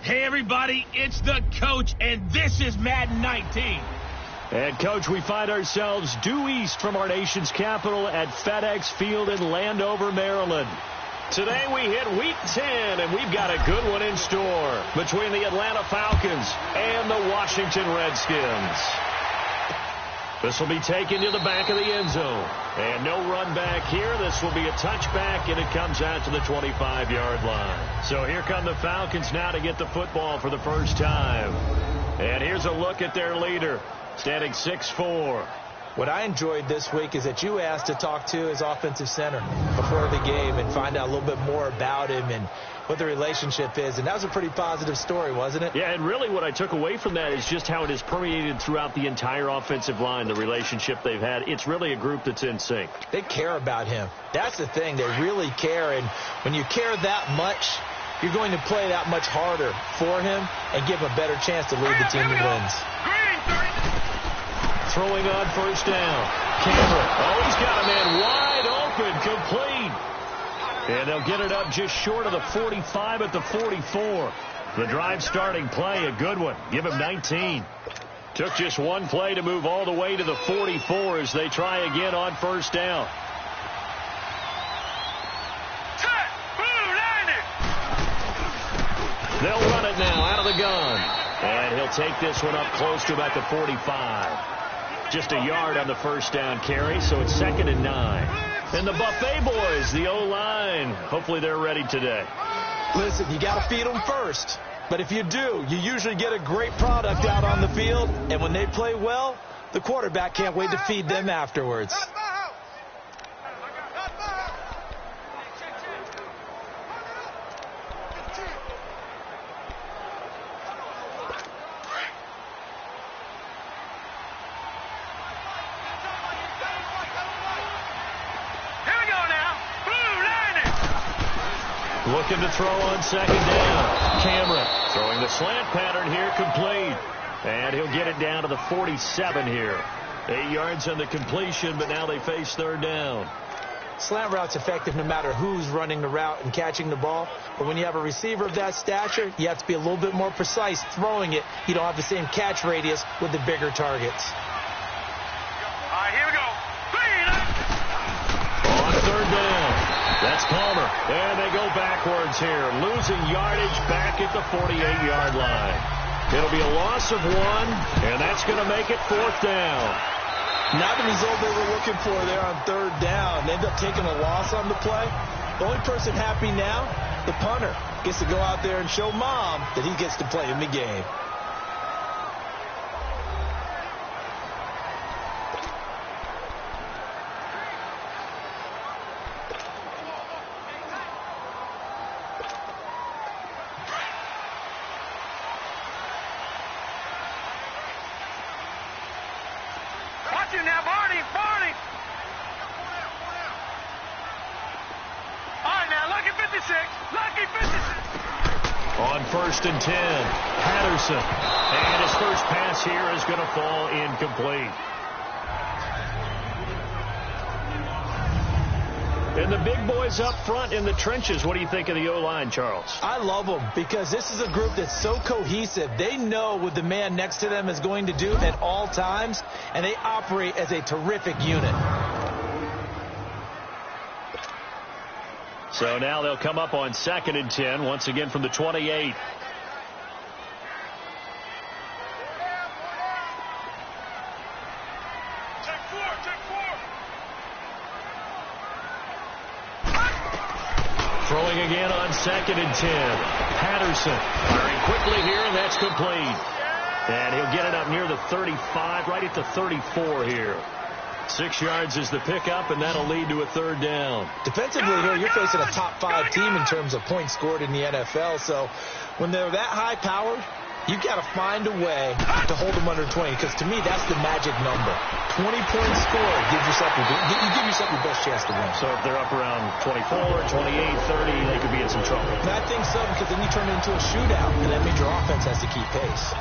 Hey, everybody, it's the coach, and this is Madden 19. And, Coach, we find ourselves due east from our nation's capital at FedEx Field in Landover, Maryland. Today we hit Week 10, and we've got a good one in store between the Atlanta Falcons and the Washington Redskins. This will be taken to the back of the end zone. And no run back here. This will be a touchback, and it comes out to the 25-yard line. So here come the Falcons now to get the football for the first time. And here's a look at their leader, standing 6'4". What I enjoyed this week is that you asked to talk to his offensive center before the game and find out a little bit more about him and what the relationship is. And that was a pretty positive story, wasn't it? Yeah, and really what I took away from that is just how it has permeated throughout the entire offensive line, the relationship they've had. It's really a group that's in sync. They care about him. That's the thing. They really care. And when you care that much, you're going to play that much harder for him and give him a better chance to lead the team to wins. Throwing on first down. Cameron. Oh, he's got a man wide open, complete. And they'll get it up just short of the 45 at the 44. The drive starting play, a good one. Give him 19. Took just one play to move all the way to the 44 as they try again on first down. They'll run it now out of the gun. And he'll take this one up close to about the 45. Just a yard on the first down carry, so it's 2nd and 9. And the Buffet boys, the O-line, hopefully they're ready today. Listen, you got to feed them first. But if you do, you usually get a great product out on the field. And when they play well, the quarterback can't wait to feed them afterwards. Looking to throw on 2nd down. Cameron throwing the slant pattern here, complete. And he'll get it down to the 47 here. 8 yards on the completion, but now they face 3rd down. Slant route's effective no matter who's running the route and catching the ball. But when you have a receiver of that stature, you have to be a little bit more precise throwing it. You don't have the same catch radius with the bigger targets. All right, here we go. On 3rd down. That's Palmer. And they go backwards here. Losing yardage back at the 48-yard line. It'll be a loss of 1, and that's going to make it 4th down. Not the result they were looking for there on 3rd down. They end up taking a loss on the play. The only person happy now, the punter, gets to go out there and show Mom that he gets to play in the game. Now, Barney. All right, now, lucky 56. Lucky 56. On 1st and 10, Patterson. And his first pass here is going to fall incomplete. And the big boys up front in the trenches. What do you think of the O-line, Charles? I love them because this is a group that's so cohesive. They know what the man next to them is going to do at all times, and they operate as a terrific unit. So now they'll come up on 2nd and 10, once again from the 28. Throwing again on 2nd and 10. Patterson firing quickly here, and that's complete. And he'll get it up near the 35, right at the 34 here. 6 yards is the pickup, and that'll lead to a 3rd down. Defensively here, you're facing a top 5 team in terms of points scored in the NFL. So when they're that high-powered, you got to find a way to hold them under 20, because to me, that's the magic number. 20 points scored, you give yourself your best chance to win. So if they're up around 24, 28, 30, they could be in some trouble. And I think so, because then you turn it into a shootout, and that means your offense has to keep pace.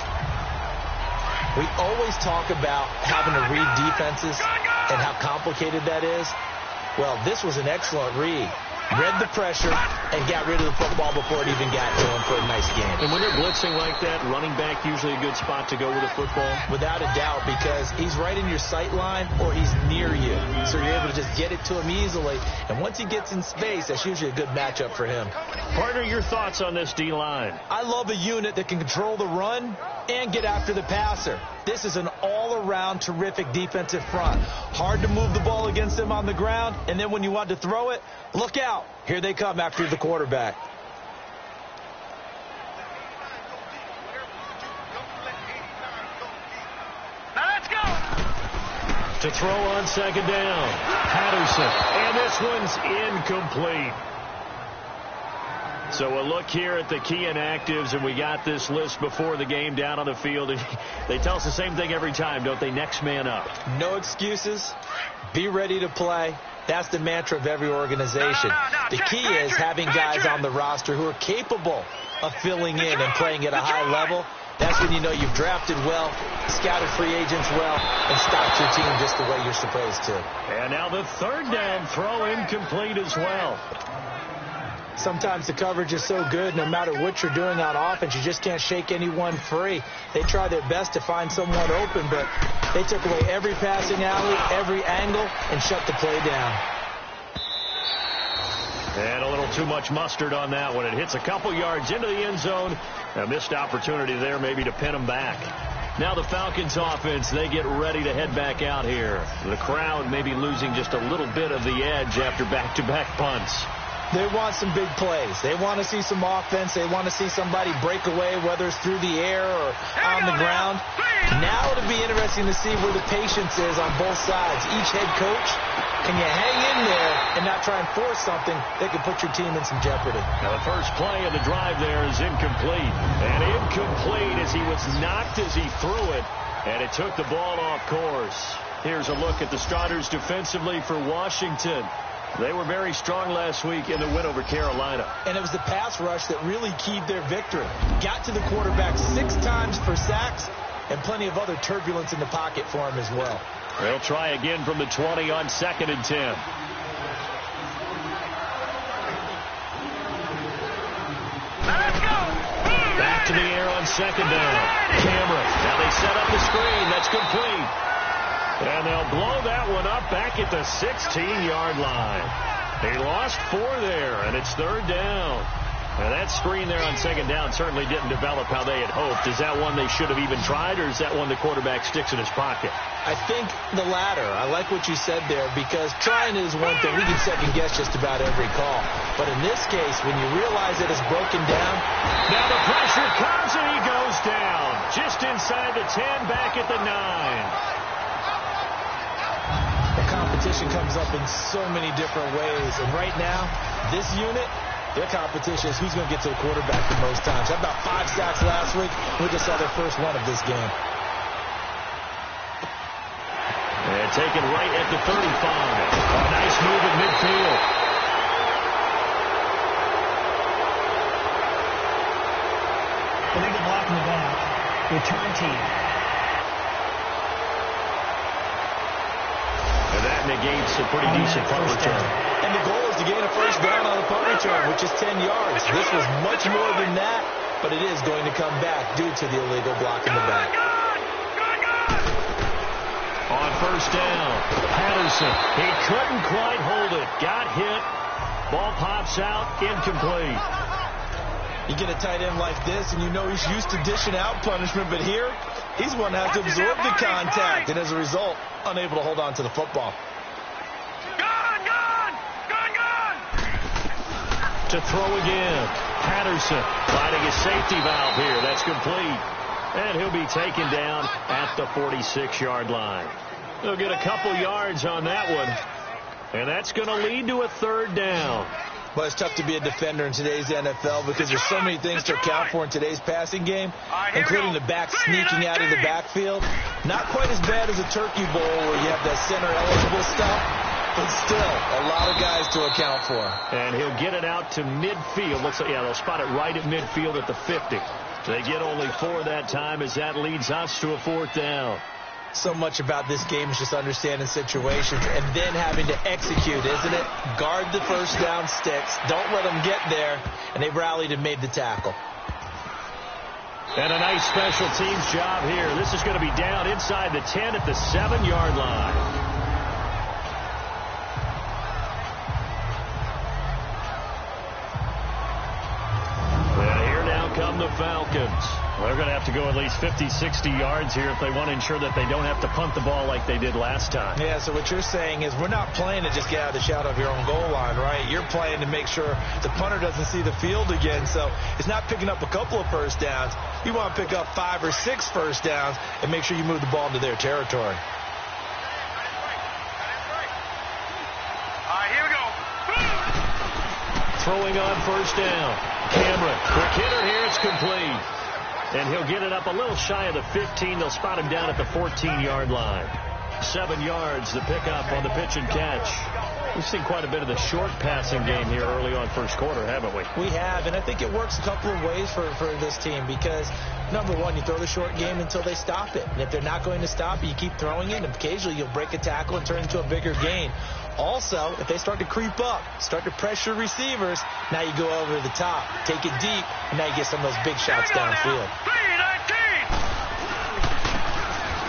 We always talk about having to read defenses and how complicated that is. Well, this was an excellent read. read the pressure, and got rid of the football before it even got to him for a nice game. And when you're blitzing like that, running back usually a good spot to go with a football? Without a doubt, because he's right in your sight line or he's near you. So you're able to just get it to him easily. And once he gets in space, that's usually a good matchup for him. Partner, your thoughts on this D-line? I love a unit that can control the run and get after the passer. This is an all-around terrific defensive front. Hard to move the ball against them on the ground, and then when you want to throw it, look out. Here they come after the quarterback. Now let's go. To throw on second down, Patterson. And this one's incomplete. So a look here at the key inactives, and we got this list before the game down on the field. And they tell us the same thing every time, don't they? Next man up. No excuses. Be ready to play. That's the mantra of every organization. The key is having guys on the roster who are capable of filling in and playing at a high level. That's when you know you've drafted well, scouted free agents well, and stocked your team just the way you're supposed to. And now the third down throw incomplete as well. Sometimes the coverage is so good, no matter what you're doing on offense, you just can't shake anyone free. They try their best to find someone open, but they took away every passing alley, every angle, and shut the play down. And a little too much mustard on that one. It hits a couple yards into the end zone. A missed opportunity there maybe to pin them back. Now the Falcons offense, they get ready to head back out here. The crowd may be losing just a little bit of the edge after back-to-back punts. They want some big plays. They want to see some offense. They want to see somebody break away, whether it's through the air or on the ground. Now it'll be interesting to see where the patience is on both sides. Each head coach, can you hang in there and not try and force something that could put your team in some jeopardy? Now the first play of the drive there is incomplete. And incomplete as he was knocked as he threw it. And it took the ball off course. Here's a look at the starters defensively for Washington. They were very strong last week in the win over Carolina. And it was the pass rush that really keyed their victory. Got to the quarterback 6 times for sacks and plenty of other turbulence in the pocket for him as well. They'll try again from the 20 on 2nd and 10. Back to the air on 2nd down. Cameron. Now they set up the screen. That's complete. And they'll blow that one up back at the 16-yard line. They lost 4 there, and it's 3rd down. And that screen there on 2nd down certainly didn't develop how they had hoped. Is that one they should have even tried, or is that one the quarterback sticks in his pocket? I think the latter. I like what you said there, because trying is one thing. We can second-guess just about every call. But in this case, when you realize that it's broken down. Now the pressure comes, and he goes down. Just inside the 10, back at the 9. Competition comes up in so many different ways, and right now this unit, their competition is who's going to get to the quarterback the most times. Had about 5 sacks last week. We just saw their first one of this game. And taken right at the 35. A nice move at midfield. Illegal block in the back. Return team. And that negates a pretty decent punt return. And the goal is to gain a first down on a punt return, which is 10 yards. This was much more than that, but it is going to come back due to the illegal block in the back. On first down, Patterson. He couldn't quite hold it. Got hit. Ball pops out. Incomplete. You get a tight end like this, and you know he's used to dishing out punishment, but here, he's going to have to absorb the contact, and as a result, unable to hold on to the football. To throw again. Patterson finding a safety valve here. That's complete. And he'll be taken down at the 46-yard line. They'll get a couple yards on that one. And that's going to lead to a 3rd down. Well, it's tough to be a defender in today's NFL because there's so many things to account for in today's passing game, including the back sneaking out of the backfield. Not quite as bad as a turkey bowl where you have that center-eligible stuff, but still a lot of guys to account for. And he'll get it out to midfield. Looks like, yeah, they'll spot it right at midfield at the 50. They get only 4 that time as that leads us to a 4th down. So much about this game is just understanding situations and then having to execute, isn't it? Guard the first down sticks. Don't let them get there. And they rallied and made the tackle. And a nice special teams job here. This is going to be down inside the 10 at the 7-yard line. Come the Falcons. They're going to have to go at least 50, 60 yards here if they want to ensure that they don't have to punt the ball like they did last time. Yeah, so what you're saying is we're not playing to just get out of the shadow of your own goal line, right? You're playing to make sure the punter doesn't see the field again. So it's not picking up a couple of first downs. You want to pick up 5 or 6 first downs and make sure you move the ball into their territory. All right, here we go. Throwing on first down. Cameron, quick hitter here, it's complete. And he'll get it up a little shy of the 15. They'll spot him down at the 14-yard line. 7 yards, the pickup on the pitch and catch. We've seen quite a bit of the short passing game here early on first quarter, haven't we? We have, and I think it works a couple of ways for this team because, number one, you throw the short game until they stop it. And if they're not going to stop it, you keep throwing it, and occasionally you'll break a tackle and turn it into a bigger gain. Also, if they start to creep up, start to pressure receivers, now you go over the top, take it deep, and now you get some of those big shots downfield.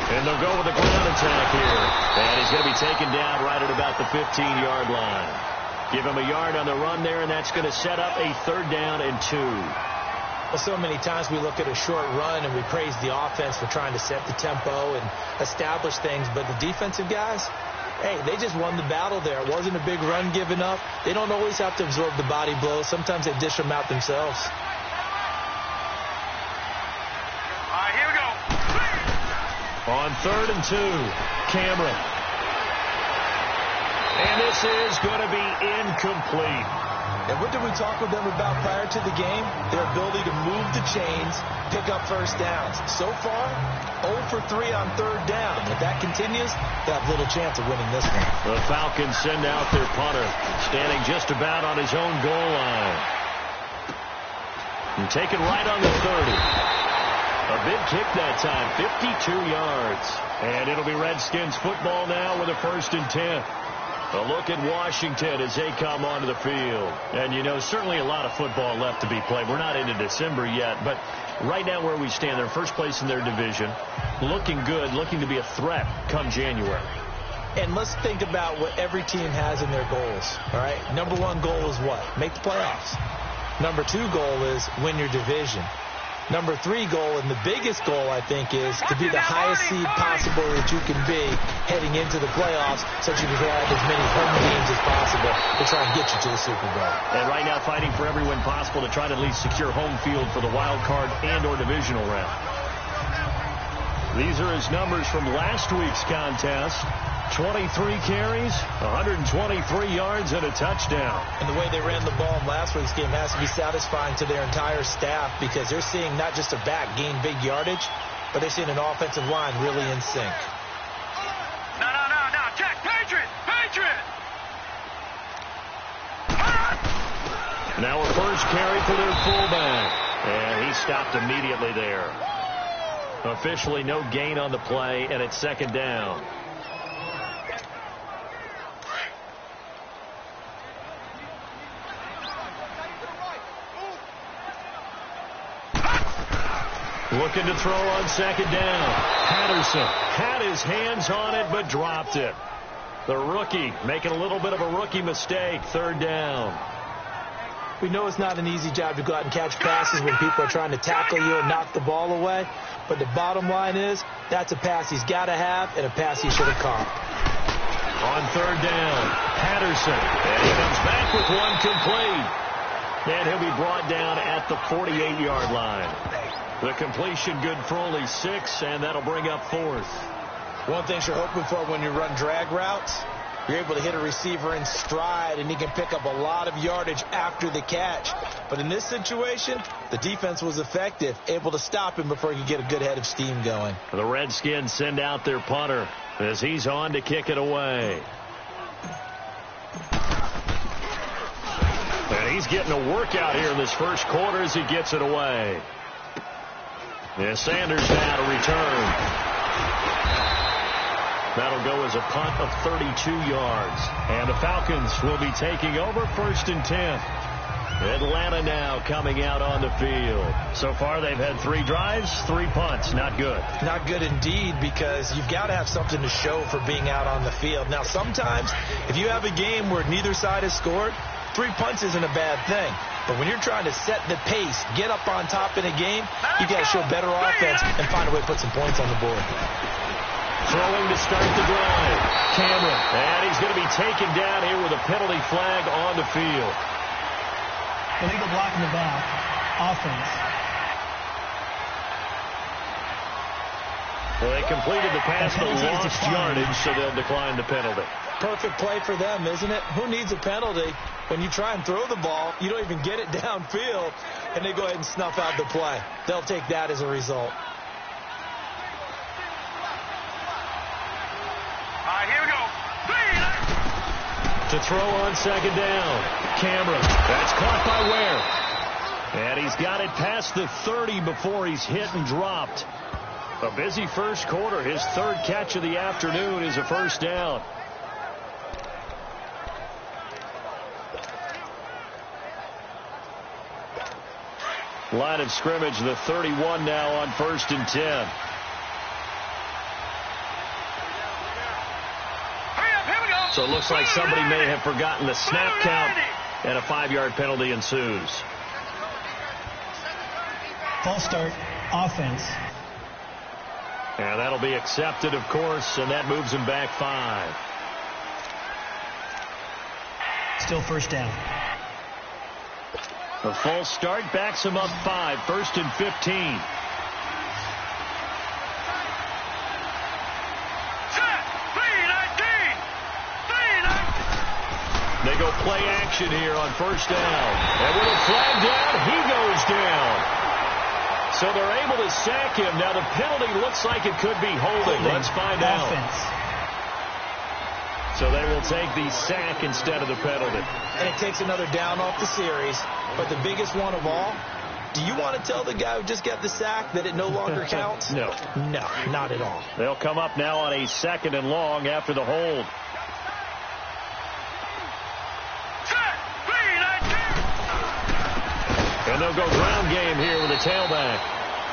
And they'll go with a ground attack here. And he's going to be taken down right at about the 15-yard line. Give him a yard on the run there, and that's going to set up a 3rd down and 2. Well, so many times we look at a short run and we praise the offense for trying to set the tempo and establish things, but the defensive guys, hey, they just won the battle there. It wasn't a big run given up. They don't always have to absorb the body blows. Sometimes they dish them out themselves. All right, here we go. On 3rd and 2, Cameron. And this is going to be incomplete. And what did we talk with them about prior to the game? Their ability to move the chains, pick up first downs. So far, 0 for 3 on 3rd down. If that continues, they have little chance of winning this one. The Falcons send out their punter, standing just about on his own goal line. And take it right on the 30. A big kick that time, 52 yards. And it'll be Redskins football now with a 1st and 10. A look at Washington as they come onto the field. And, you know, certainly a lot of football left to be played. We're not into December yet, but right now where we stand, they're first place in their division, looking good, looking to be a threat come January. And let's think about what every team has in their goals, all right? Number 1 goal is what? Make the playoffs. Number 2 goal is win your division. Number 3 goal, and the biggest goal, I think, is to be the highest seed possible that you can be heading into the playoffs so that you can have as many home games as possible to try and get you to the Super Bowl. And right now fighting for every win possible to try to at least secure home field for the wild card and or divisional round. These are his numbers from last week's contest. 23 carries, 123 yards, and a touchdown. And the way they ran the ball in last week's game has to be satisfying to their entire staff because they're seeing not just a back gain big yardage, but they're seeing an offensive line really in sync. No, Jack, Patriot! Now a first carry for their fullback. And he stopped immediately there. Officially no gain on the play, and it's 2nd down. Looking to throw on 2nd down. Patterson had his hands on it, but dropped it. The rookie making a little bit of a rookie mistake. 3rd down. We know it's not an easy job to go out and catch passes when people are trying to tackle you and knock the ball away. But the bottom line is, that's a pass he's got to have and a pass he should have caught. On 3rd down, Patterson. And he comes back with one complete. And he'll be brought down at the 48-yard line. The completion good for only 6, and that'll bring up 4th. One thing you're hoping for when you run drag routes, you're able to hit a receiver in stride, and he can pick up a lot of yardage after the catch. But in this situation, the defense was effective, able to stop him before he could get a good head of steam going. The Redskins send out their punter as he's on to kick it away. And he's getting a workout here in this first quarter as he gets it away. Yeah, Sanders now to return. That'll go as a punt of 32 yards. And the Falcons will be taking over 1st and 10. Atlanta now coming out on the field. So far, they've had 3 drives, 3 punts. Not good. Not good indeed, because you've got to have something to show for being out on the field. Now, sometimes, if you have a game where neither side has scored, 3 punts isn't a bad thing. But when you're trying to set the pace, get up on top in a game, you got to show better offense and find a way to put some points on the board. Throwing to start the drive. Cameron. And he's going to be taken down here with a penalty flag on the field. Illegal block in the back. Offense. Well, they completed the pass but lost yardage, so they'll decline the penalty. Perfect play for them, isn't it? Who needs a penalty when you try and throw the ball, you don't even get it downfield, and they go ahead and snuff out the play. They'll take that as a result. All right, here we go. To throw on 2nd down. Cameron. That's caught by Ware. And he's got it past the 30 before he's hit and dropped. A busy first quarter. His 3rd catch of the afternoon is a 1st down. Line of scrimmage, the 31 now on 1st and 10. So it looks like somebody may have forgotten the snap count, and a 5-yard penalty ensues. False start, offense. And that'll be accepted, of course, and that moves him back 5. Still 1st down. The false start backs him up 5, 1st and 15. They go play action here on 1st down. And with a flag down, he goes down. So they're able to sack him. Now the penalty looks like it could be holding. Let's find out. So they will take the sack instead of the penalty. And it takes another down off the series. But the biggest one of all, do you want to tell the guy who just got the sack that it no longer counts? No. No, not at all. They'll come up now on a 2nd and long after the hold. And they'll go ground game here with a tailback.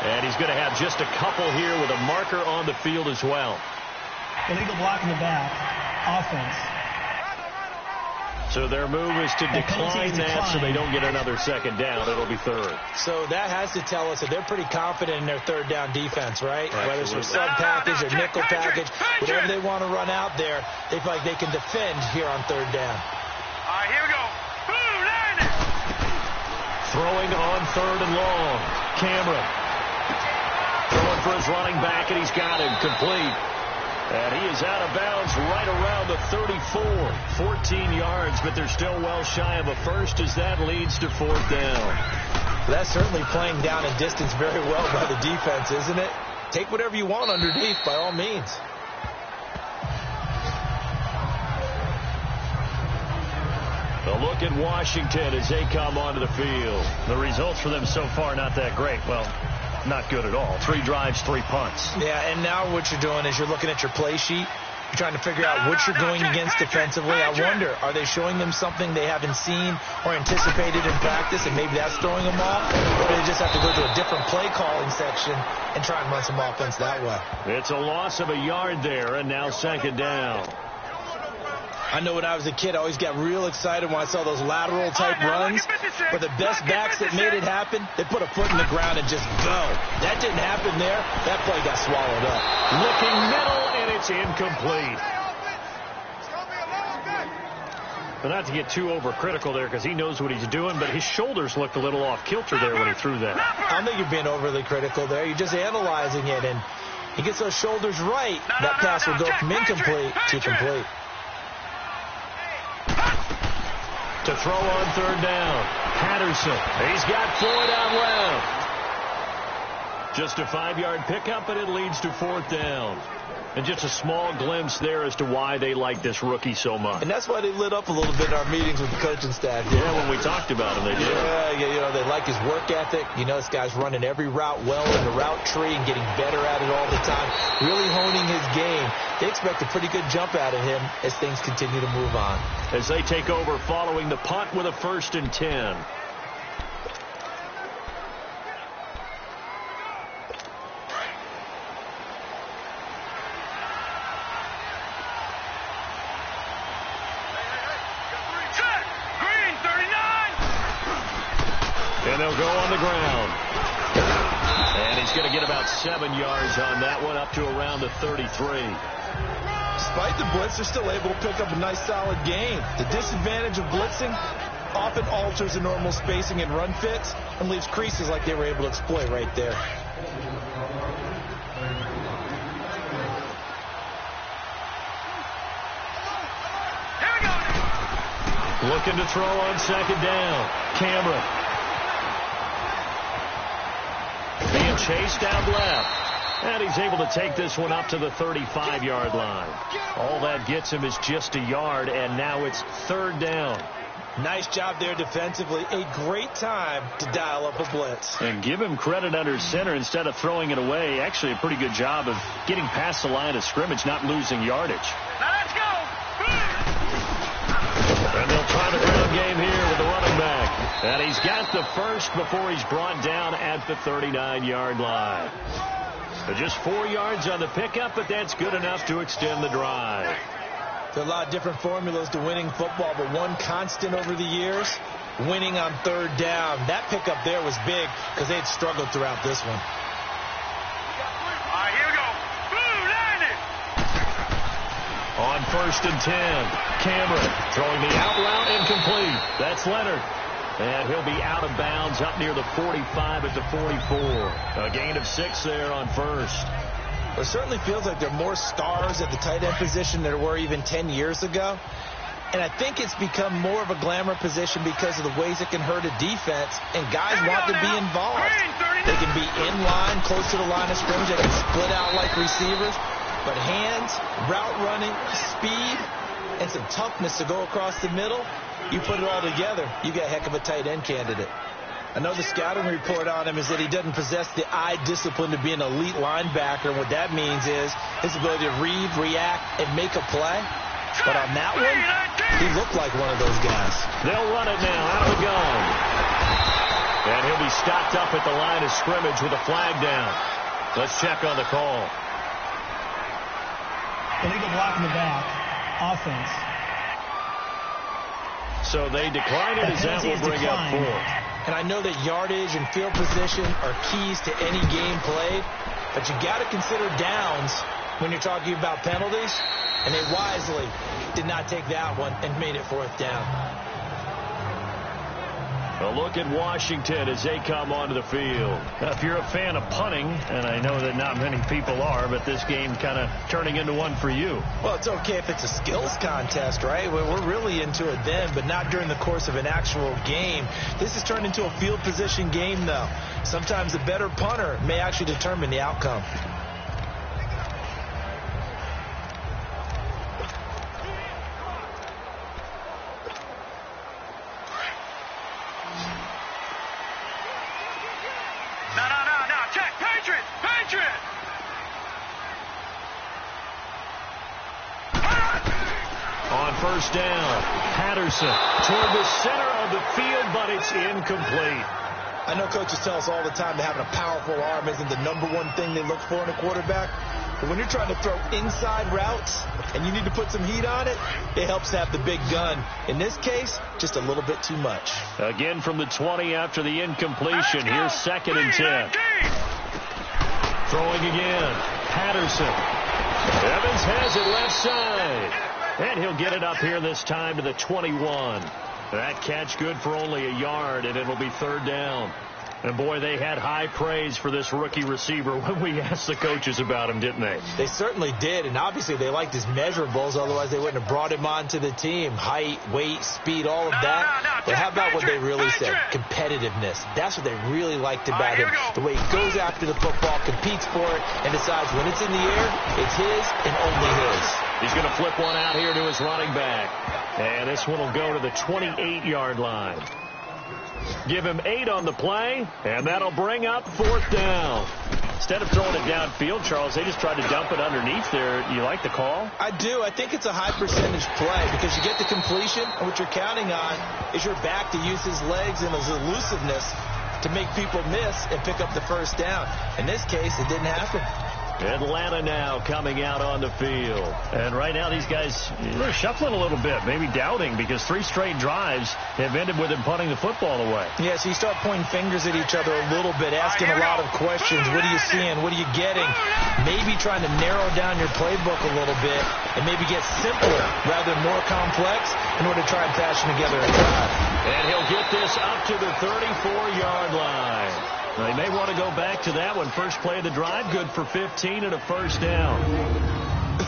And he's going to have just a couple here with a marker on the field as well. Illegal block in the back. Offense. So their move is to decline that so they don't get another 2nd down. It'll be 3rd. So that has to tell us that they're pretty confident in their 3rd down defense, right? Absolutely. Whether it's for sub package or nickel package, whatever they want to run out there, they feel like they can defend here on 3rd down. All right, here we go. Throwing on 3rd and long. Cameron. Throwing for his running back, and he's got him complete. And he is out of bounds right around the 34. 14 yards, but they're still well shy of a 1st as that leads to 4th down. That's certainly playing down a distance very well by the defense, isn't it? Take whatever you want underneath, by all means. A look at Washington as they come onto the field. The results for them so far not that great. Well, not good at all. 3 drives, 3 punts. Yeah, and now what you're doing is you're looking at your play sheet. You're trying to figure out what you're going against defensively. I wonder, are they showing them something they haven't seen or anticipated in practice, and maybe that's throwing them off? Or do they just have to go to a different play calling section and try and run some offense that way? It's a loss of a yard there, and now 2nd down. I know when I was a kid, I always got real excited when I saw those lateral type runs. But the best backs that made it happen, they put a foot in the ground and just go. That didn't happen there. That play got swallowed up. Looking middle, and it's incomplete. But not to get too overcritical there because he knows what he's doing, but his shoulders looked a little off kilter there when he threw that. I don't think you're being overly critical there. You're just analyzing it, and he gets those shoulders right. That pass will go from incomplete to complete. To throw on 3rd down. Patterson. He's got Floyd out loud. Just a 5-yard pickup, and it leads to 4th down. And just a small glimpse there as to why they like this rookie so much. And that's why they lit up a little bit in our meetings with the coaching staff. Yeah, when we talked about him, they did. Yeah, they like his work ethic. You know, this guy's running every route well in the route tree and getting better at it all the time, really honing his game. They expect a pretty good jump out of him as things continue to move on. As they take over following the punt with a 1st and 10. And they'll go on the ground. And he's going to get about 7 yards on that one, up to around the 33. Despite the blitz, they're still able to pick up a nice, solid gain. The disadvantage of blitzing often alters the normal spacing and run fits and leaves creases like they were able to exploit right there. Looking to throw on 2nd down. Cameron. Being chased out left. And he's able to take this one up to the 35-yard line. All that gets him is just a yard, and now it's 3rd down. Nice job there defensively. A great time to dial up a blitz. And give him credit under center instead of throwing it away. Actually, a pretty good job of getting past the line of scrimmage, not losing yardage. Now let's go. And they'll try the ground game here with the running back. And he's got the first before he's brought down at the 39-yard line. So just 4 yards on the pickup, but that's good enough to extend the drive. There are a lot of different formulas to winning football, but one constant over the years, winning on 3rd down. That pickup there was big because they had struggled throughout this one. All right, here we go. Boom, landed. On 1st and 10, Cameron throwing the out route incomplete. That's Leonard. And he'll be out of bounds up near the 45 at the 44. A gain of 6 there on 1st. It certainly feels like there are more stars at the tight end position than there were even 10 years ago. And I think it's become more of a glamour position because of the ways it can hurt a defense, and guys want to be involved. They can be in line, close to the line of scrimmage. They can split out like receivers. But hands, route running, speed, and some toughness to go across the middle, you put it all together, you get a heck of a tight end candidate. Another scouting report on him is that he doesn't possess the eye discipline to be an elite linebacker. And what that means is his ability to read, react, and make a play. But on that one, he looked like one of those guys. They'll run it now out of the gun. And he'll be stopped up at the line of scrimmage with a flag down. Let's check on the call. Illegal block in the back. Offense. So they decline it, as that will bring up 4. And I know that yardage and field position are keys to any game played, but you got to consider downs when you're talking about penalties, and they wisely did not take that one and made it 4th down. A look at Washington as they come onto the field. Now, if you're a fan of punting, and I know that not many people are, but this game kind of turning into one for you. Well, it's okay if it's a skills contest, right? We're really into it then, but not during the course of an actual game. This has turned into a field position game, though. Sometimes the better punter may actually determine the outcome. On 1st down, Patterson toward the center of the field, but it's incomplete. I know coaches tell us all the time that having a powerful arm isn't the #1 thing they look for in a quarterback. But when you're trying to throw inside routes and you need to put some heat on it, it helps to have the big gun. In this case, just a little bit too much. Again from the 20 after the incompletion. Here's 2nd and 10. Throwing again. Patterson. Evans has it left side. And he'll get it up here this time to the 21. That catch good for only a yard, and it'll be 3rd down. And, boy, they had high praise for this rookie receiver when we asked the coaches about him, didn't they? They certainly did, and obviously they liked his measurables. Otherwise, they wouldn't have brought him onto the team. Height, weight, speed, all of that. But how about what they really said? Competitiveness. That's what they really liked about him. The way he goes after the football, competes for it, and decides when it's in the air, it's his and only his. He's going to flip one out here to his running back. And this one will go to the 28-yard line. Give him 8 on the play, and that'll bring up 4th down. Instead of throwing it downfield, Charles, they just tried to dump it underneath there. You like the call? I do. I think it's a high percentage play because you get the completion, and what you're counting on is your back to use his legs and his elusiveness to make people miss and pick up the first down. In this case, it didn't happen. Atlanta now coming out on the field. And right now these guys, they're shuffling a little bit, maybe doubting, because 3 straight drives have ended with him punting the football away. Yeah, so you start pointing fingers at each other a little bit, asking a lot of questions. What are you seeing? What are you getting? Maybe trying to narrow down your playbook a little bit and maybe get simpler rather than more complex in order to try and fashion together a drive. And he'll get this up to the 34-yard line. They may want to go back to that one. First play of the drive, good for 15 and a first down.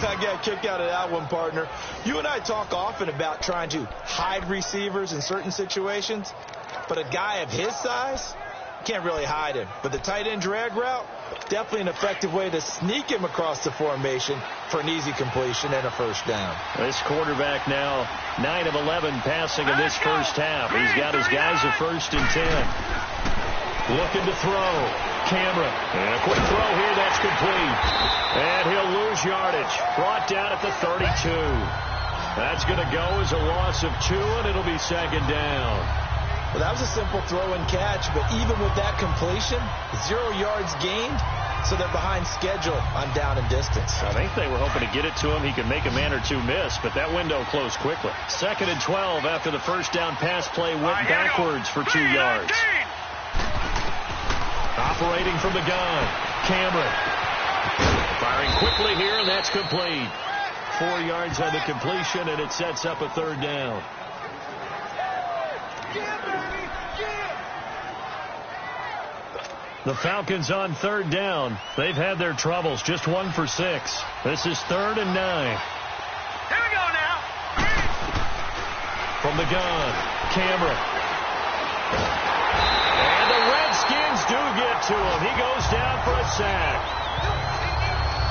I got a kick out of that one, partner. You and I talk often about trying to hide receivers in certain situations, but a guy of his size can't really hide him. But the tight end drag route, definitely an effective way to sneak him across the formation for an easy completion and a first down. This quarterback now 9 of 11 passing in this first half. He's got his guys at 1st and 10. Looking to throw. Cameron. And a quick throw here. That's complete. And he'll lose yardage. Brought down at the 32. That's going to go as a loss of 2, and it'll be 2nd down. Well, that was a simple throw and catch, but even with that completion, 0 yards gained, so they're behind schedule on down and distance. I think they were hoping to get it to him. He could make a man or 2 miss, but that window closed quickly. 2nd and 12 after the first down pass play went backwards for 2 yards. Operating from the gun, Cameron. Firing quickly here, and that's complete. 4 yards on the completion, and it sets up a 3rd down. The Falcons on 3rd down. They've had their troubles, just 1 for 6. This is 3rd and 9. Here we go now. From the gun, Cameron. And the Redskins do get to him. He goes down for a sack.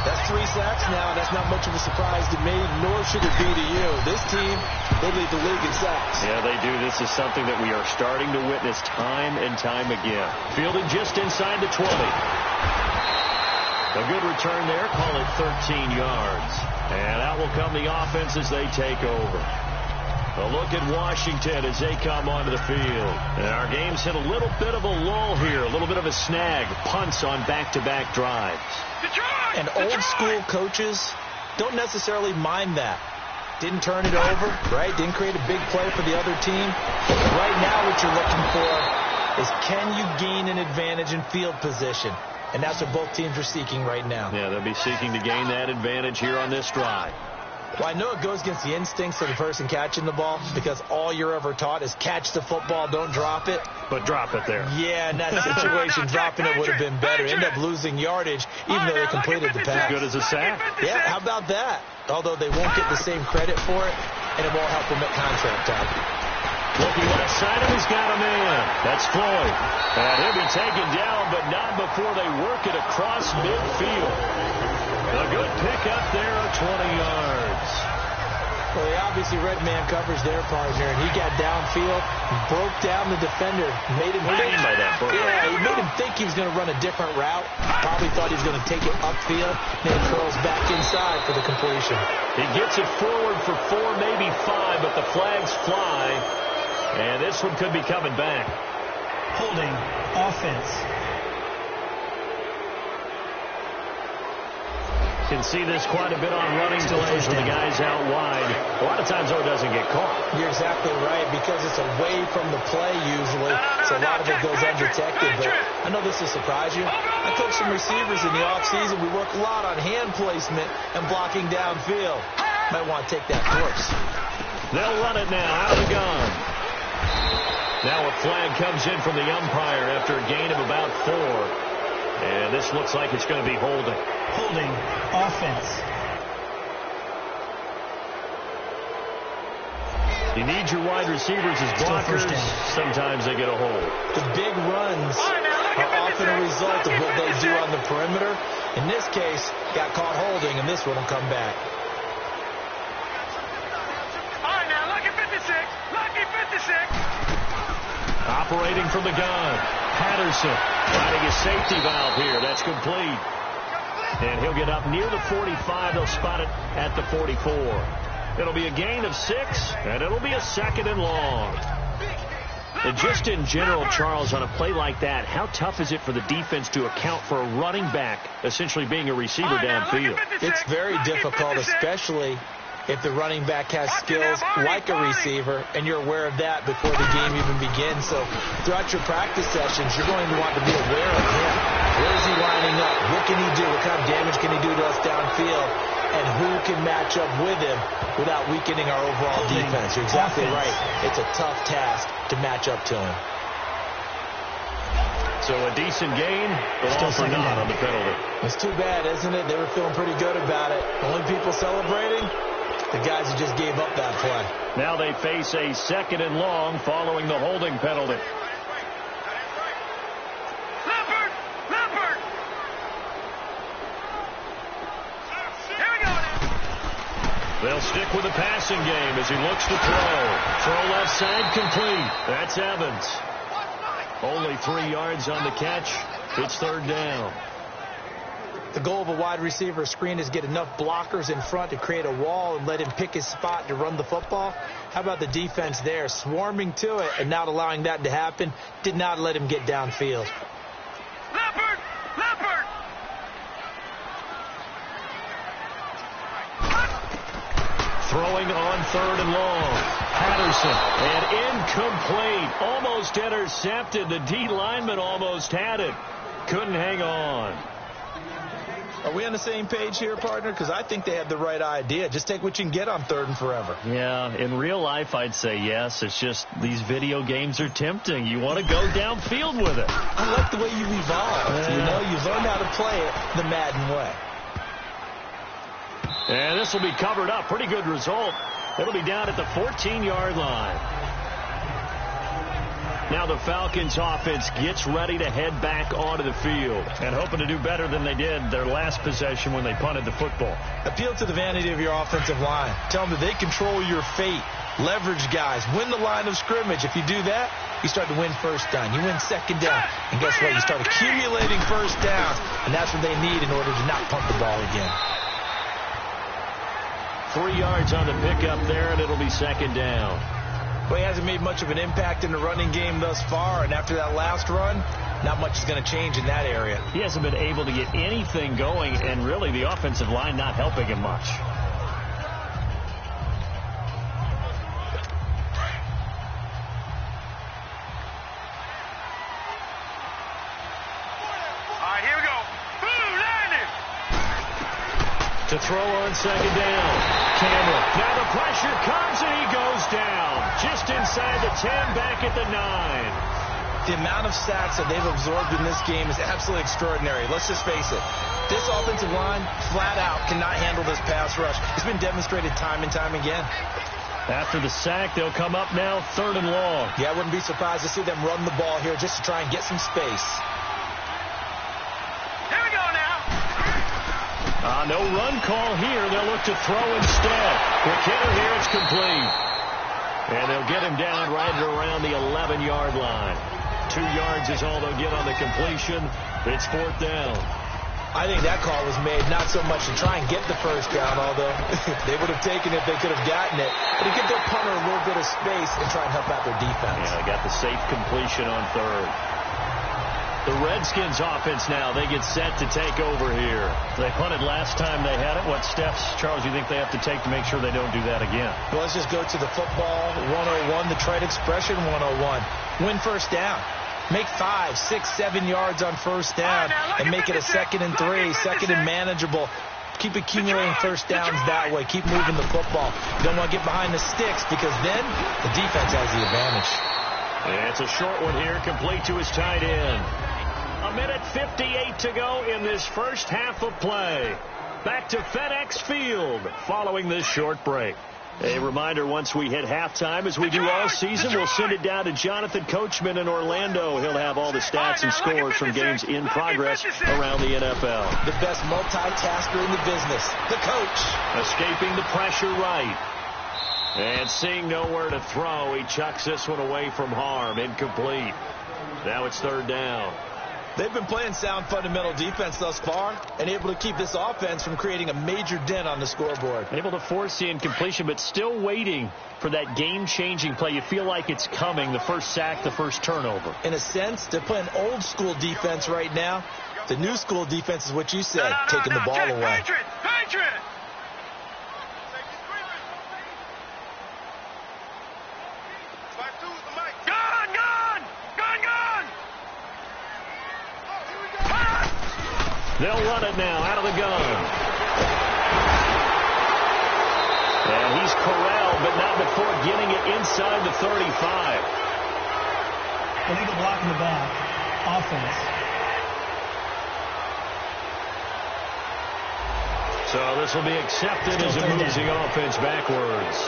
That's 3 sacks now. That's not much of a surprise to me, nor should it be to you. This team, they lead the league in sacks. Yeah, they do. This is something that we are starting to witness time and time again. Fielded just inside the 20. A good return there. Call it 13 yards. And out will come the offense as they take over. A look at Washington as they come onto the field. And our game's hit a little bit of a lull here, a little bit of a snag. Punts on back-to-back drives. And old-school coaches don't necessarily mind that. Didn't turn it over, right? Didn't create a big play for the other team. Right now what you're looking for is, can you gain an advantage in field position? And that's what both teams are seeking right now. Yeah, they'll be seeking to gain that advantage here on this drive. Well, I know it goes against the instincts of the person catching the ball because all you're ever taught is catch the football, don't drop it. But drop it there. Yeah, in that situation, dropping it would have been better. End up losing yardage, even though they completed the pass. Good as a sack. Yeah, how about that? Although they won't get the same credit for it, and it won't help them at contract time. Looking left side of he's got a man. That's Floyd. And he'll be taken down, but not before they work it across midfield. A good pickup there of 20 yards. Well, he obviously read man coverage their partner, and he got downfield, broke down the defender, made him think. By that, he made him think he was going to run a different route. Probably thought he was going to take it upfield, then curls back inside for the completion. He gets it forward for 4, maybe 5, but the flags fly, and this one could be coming back. Holding offense. Can see this quite a bit on running plays with the guys out wide. A lot of times, though, it doesn't get caught. You're exactly right, because it's away from the play usually, so a lot of it goes undetected. But I know this will surprise you. I coach some receivers in the offseason. We work a lot on hand placement and blocking downfield. Might want to take that course. They'll run it now out of the gun. Now a flag comes in from the umpire after a gain of about 4. And this looks like it's going to be holding. Holding offense. You need your wide receivers as blockers. Sometimes they get a hold. The big runs are often a result of what they do on the perimeter. In this case, got caught holding, and this one will come back. All right, now, lucky 56. Lucky 56. Operating from the gun. Patterson finding a safety valve here. That's complete. And he'll get up near the 45. They'll spot it at the 44. It'll be a gain of 6, and it'll be a 2nd and long. And just in general, Charles, on a play like that, how tough is it for the defense to account for a running back essentially being a receiver downfield? It's very difficult, especially if the running back has skills like a receiver, and you're aware of that before the game even begins. So throughout your practice sessions, you're going to want to be aware of him. Where is he lining up? What can he do? What kind of damage can he do to us downfield? And who can match up with him without weakening our overall defense? You're exactly right. It's a tough task to match up to him. So a decent gain, but all for naught on the penalty. It's too bad, isn't it? They were feeling pretty good about it. The only people celebrating, the guys who just gave up that play. Now they face a 2nd and long following the holding penalty. Leopard! Leopard! Here we go now. They'll stick with the passing game as he looks to throw. Throw left side complete. That's Evans. Only 3 yards on the catch. It's 3rd down. The goal of a wide receiver screen is get enough blockers in front to create a wall and let him pick his spot to run the football. How about the defense there, swarming to it and not allowing that to happen? Did not let him get downfield. Leopard! Leopard! Throwing on 3rd and long. Patterson, and incomplete. Almost intercepted. The D lineman almost had it. Couldn't hang on. Are we on the same page here, partner? Because I think they had the right idea. Just take what you can get on 3rd and forever. Yeah, in real life, I'd say yes. It's just these video games are tempting. You want to go downfield with it. I like the way you evolved. You know, you learned how to play it the Madden way. And this will be covered up. Pretty good result. It'll be down at the 14-yard line. Now the Falcons offense gets ready to head back onto the field and hoping to do better than they did their last possession when they punted the football. Appeal to the vanity of your offensive line. Tell them that they control your fate. Leverage guys. Win the line of scrimmage. If you do that, you start to win 1st down. You win 2nd down. And guess what? You start accumulating 1st downs. And that's what they need in order to not punt the ball again. 3 yards on the pickup there, and it'll be 2nd down. Well, he hasn't made much of an impact in the running game thus far, and after that last run, not much is going to change in that area. He hasn't been able to get anything going, and really the offensive line not helping him much. All right, here we go. Boom, landed. To throw on 2nd down. Cameron. Now the pressure comes, and he goes down. Just inside the 10, back at the 9. The amount of sacks that they've absorbed in this game is absolutely extraordinary. Let's just face it. This offensive line, flat out, cannot handle this pass rush. It's been demonstrated time and time again. After the sack, they'll come up now 3rd and long. Yeah, I wouldn't be surprised to see them run the ball here just to try and get some space. Here we go now. No run call here. They'll look to throw instead. Quick hitter here. It's complete. And they'll get him down right around the 11-yard line. 2 yards is all they'll get on the completion. It's 4th down. I think that call was made not so much to try and get the 1st down, although they would have taken it if they could have gotten it, but to give their punter a little bit of space and try and help out their defense. Yeah, they got the safe completion on 3rd. The Redskins offense now, they get set to take over here. They punted last time they had it. What steps, Charles, you think they have to take to make sure they don't do that again? Well, let's just go to the football 101, the trite expression 101. Win 1st down. Make 5, 6, 7 yards on 1st down and make it a 2nd and 3, 2nd and manageable. Keep accumulating first downs that way. Keep moving the football. You don't want to get behind the sticks because then the defense has the advantage. And it's a short one here, complete to his tight end. 1:58 to go in this first half of play. Back to FedEx Field following this short break. A reminder, once we hit halftime, as we do all season, we'll send it down to Jonathan Coachman in Orlando. He'll have all the stats and scores from games in progress around the NFL. The best multitasker in the business, the coach. Escaping the pressure right. And seeing nowhere to throw, he chucks this one away from harm. Incomplete. Now it's third down. They've been playing sound fundamental defense thus far and able to keep this offense from creating a major dent on the scoreboard. Able to force the incompletion, but still waiting for that game-changing play. You feel like it's coming, the first sack, the first turnover. In a sense, they're playing old-school defense right now. The new school defense is what you said, taking the ball away. Patriot! They'll run it now out of the gun. And he's corralled, but not before getting it inside the 35. Illegal block in the back. Offense. So this will be accepted as it moves the offense backwards.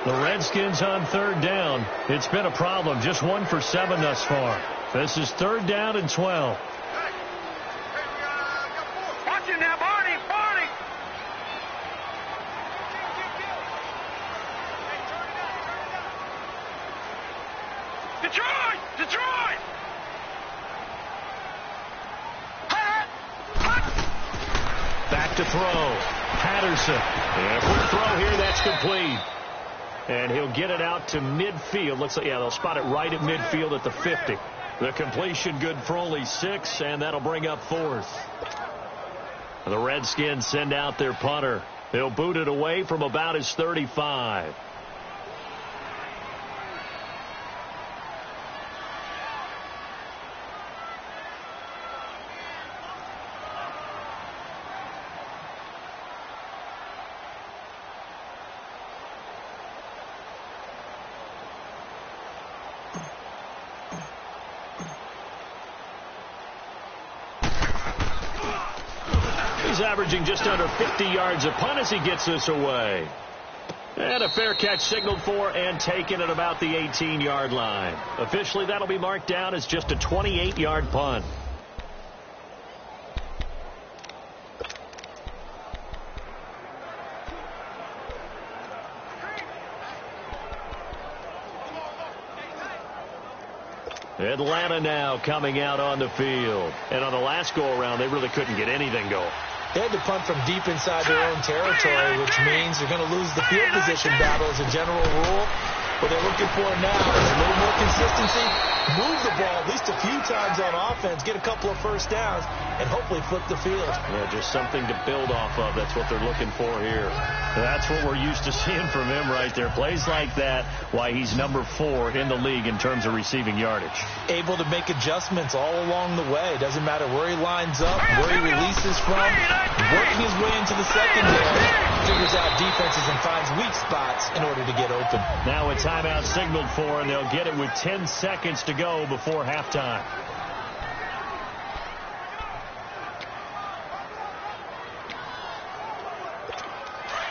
The Redskins on third down. It's been a problem. Just 1 for 7 thus far. This is third down and 12. Watch it now, Barney! Detroit! Back to throw. Patterson. And quick throw here. That's complete. And he'll get it out to midfield. Looks like, yeah, they'll spot it right at midfield at the 50. The completion good for only 6, and that'll bring up 4th. The Redskins send out their punter. He'll boot it away from about his 35. He's averaging just under 50 yards a punt as he gets this away. And a fair catch signaled for and taken at about the 18-yard line. Officially, that'll be marked down as just a 28-yard punt. Atlanta now coming out on the field. And on the last go-around, they really couldn't get anything going. They had to punt from deep inside their own territory, which means they're going to lose the field position battle as a general rule. What they're looking for now is a little more consistency, move the ball at least a few times on offense, get a couple of first downs, and hopefully flip the field. Yeah, just something to build off of. That's what they're looking for here. That's what we're used to seeing from him right there. Plays like that, why he's number 4 in the league in terms of receiving yardage. Able to make adjustments all along the way. Doesn't matter where he lines up, where he releases from, working his way into the secondary, figures out defenses and finds weak spots in order to get open. Now a timeout signaled for, and they'll get it with 10 seconds to go before halftime.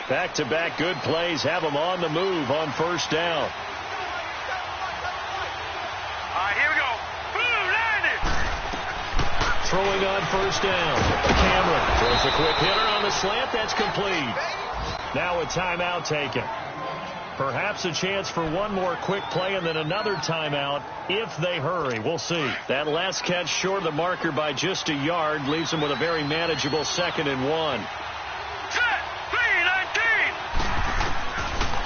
Back-to-back good plays have them on the move on first down. All right, here we go. Boom, landed. Throwing on first down. Cameron throws a quick hitter on the slant. That's complete. Now a timeout taken. Perhaps a chance for one more quick play and then another timeout if they hurry. We'll see. That last catch short of the marker by just a yard leaves them with a very manageable 2nd and 1. Set. 3-19.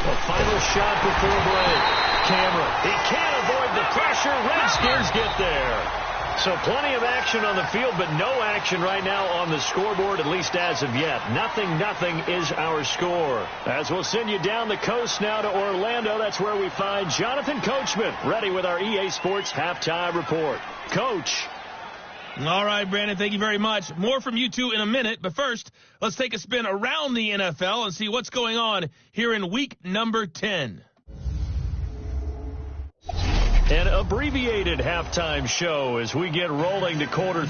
The final shot before break. Cameron. He can't avoid the pressure. Redskins get there. So plenty of action on the field, but no action right now on the scoreboard, at least as of yet. 0-0 is our score. As we'll send you down the coast now to Orlando, that's where we find Jonathan Coachman, ready with our EA Sports Halftime Report. Coach. All right, Brandon, thank you very much. More from you two in a minute, but first, let's take a spin around the NFL and see what's going on here in week number 10. An abbreviated halftime show as we get rolling to quarter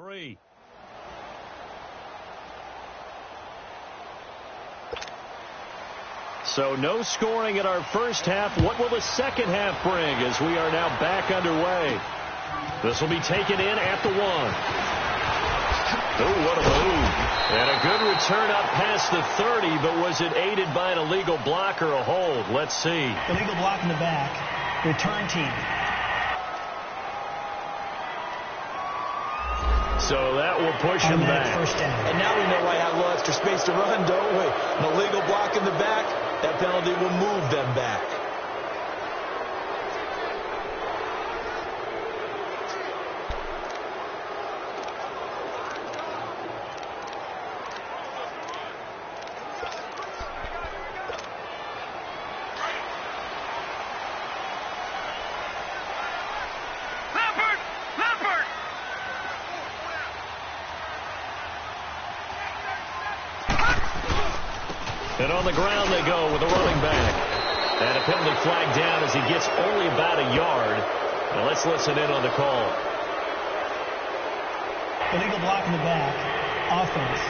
3. So no scoring in our first half. What will the second half bring as we are now back underway? This will be taken in at the 1. Oh, what a move. And a good return up past the 30, but was it aided by an illegal block or a hold? Let's see. Illegal block in the back. Return team. So that will push him back. First down. And now we know why I have a little extra space to run, don't we? An illegal block in the back. That penalty will move them back. And on the ground they go with a running back. And a penalty flag down as he gets only about a yard. Now let's listen in on the call. Illegal block in the back. Offense.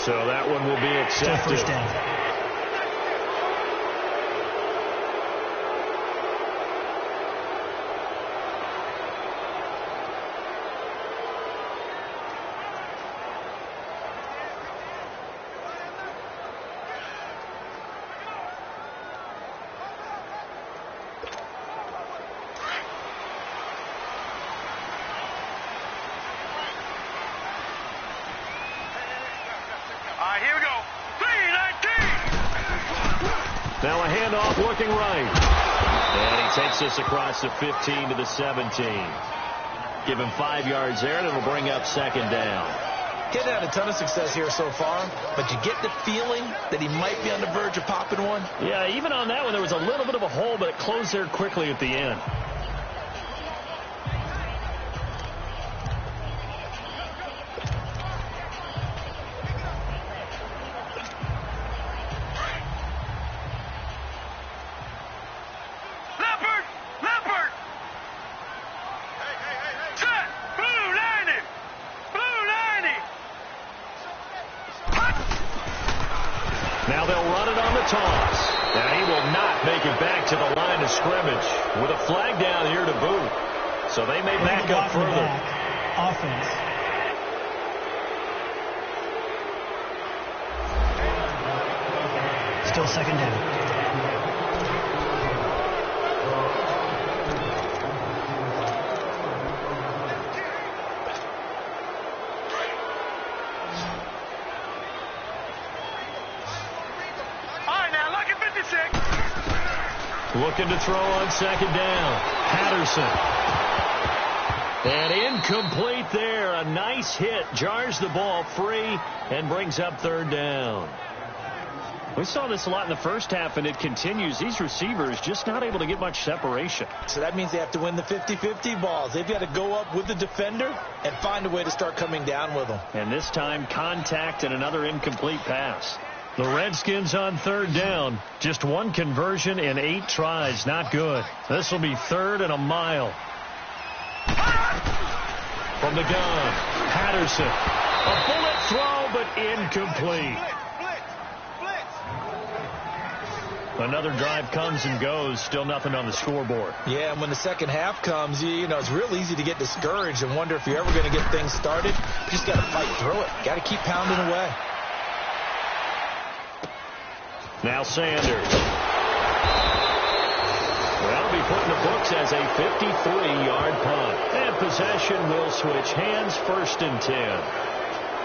So that one will be accepted. First down. Here we go. 3-19. Now a handoff looking right. And he takes us across the 15 to the 17. Give him 5 yards there, and it'll bring up second down. He's had a ton of success here so far, but you get the feeling that he might be on the verge of popping one. Yeah, even on that one, there was a little bit of a hole, but it closed there quickly at the end. Now they'll run it on the toss. And he will not make it back to the line of scrimmage with a flag down here to boot. So they may back up further. Offense. Still second down. Looking to throw on second down. Patterson. And incomplete there. A nice hit. Jars the ball free and brings up third down. We saw this a lot in the first half, and it continues. These receivers just not able to get much separation. So that means they have to win the 50-50 balls. They've got to go up with the defender and find a way to start coming down with them. And this time, contact and another incomplete pass. The Redskins on third down. Just one conversion in 8 tries. Not good. This will be third and a mile. From the gun, Patterson. A bullet throw, but incomplete. Another drive comes and goes. Still nothing on the scoreboard. Yeah, and when the second half comes, you know, it's real easy to get discouraged and wonder if you're ever going to get things started. You just got to fight through it. Got to keep pounding away. Now Sanders. That'll be put in the books as a 53-yard punt. And possession will switch hands, 1st and 10.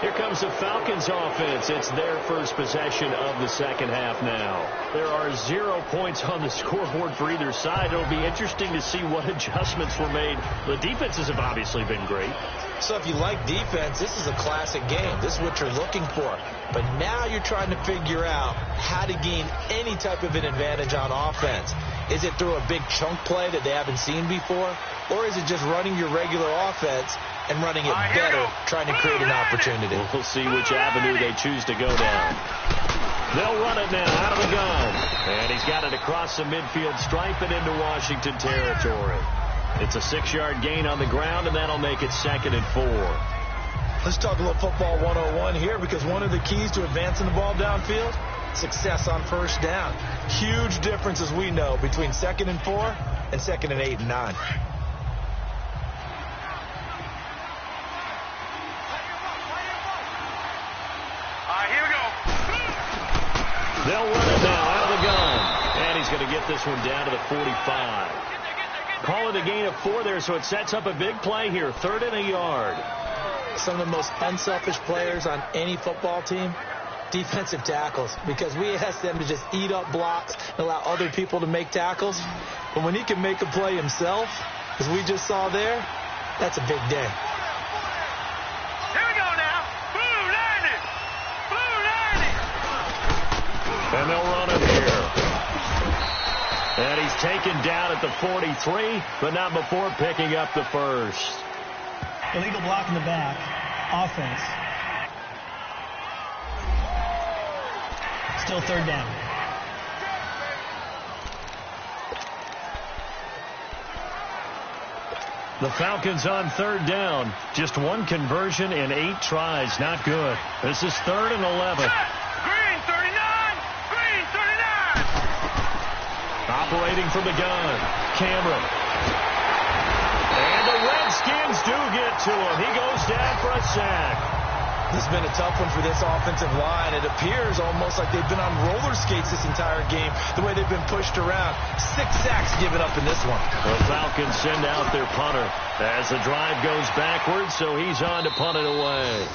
Here comes the Falcons offense. It's their first possession of the second half now. There are 0 points on the scoreboard for either side. It'll be interesting to see what adjustments were made. The defenses have obviously been great. So if you like defense, this is a classic game. This is what you're looking for. But now you're trying to figure out how to gain any type of an advantage on offense. Is it through a big chunk play that they haven't seen before? Or is it just running your regular offense and running it better, trying to create an opportunity? We'll see which avenue they choose to go down. They'll run it now out of the gun. And he's got it across the midfield stripe and into Washington territory. It's a 6-yard gain on the ground, and that'll make it 2nd and 4. Let's talk a little football 101 here, because one of the keys to advancing the ball downfield, success on first down. Huge difference, as we know, between 2nd and 4 and 2nd and 8 and 9. Here we go. They'll run it now out of the gun. And he's going to get this one down to the 45. Call it a gain of 4 there, so it sets up a big play here. 3rd and a yard. Some of the most unselfish players on any football team, defensive tackles, because we ask them to just eat up blocks and allow other people to make tackles. But when he can make a play himself, as we just saw there, that's a big day. Here we go now. Blue 90. Blue 90. And they'll run it here. And he's taken down at the 43, but not before picking up the first. Illegal block in the back. Offense. Still 3rd down. The Falcons on 3rd down. Just 1 conversion in 8 tries. Not good. This is 3rd and 11. Green 39. Green 39. Operating from the gun. Cameron. And the Redskins do get to him. He goes down for a sack. This has been a tough one for this offensive line. It appears almost like they've been on roller skates this entire game, the way they've been pushed around. 6 sacks given up in this one. The Falcons send out their punter as the drive goes backwards, so he's on to punt it away.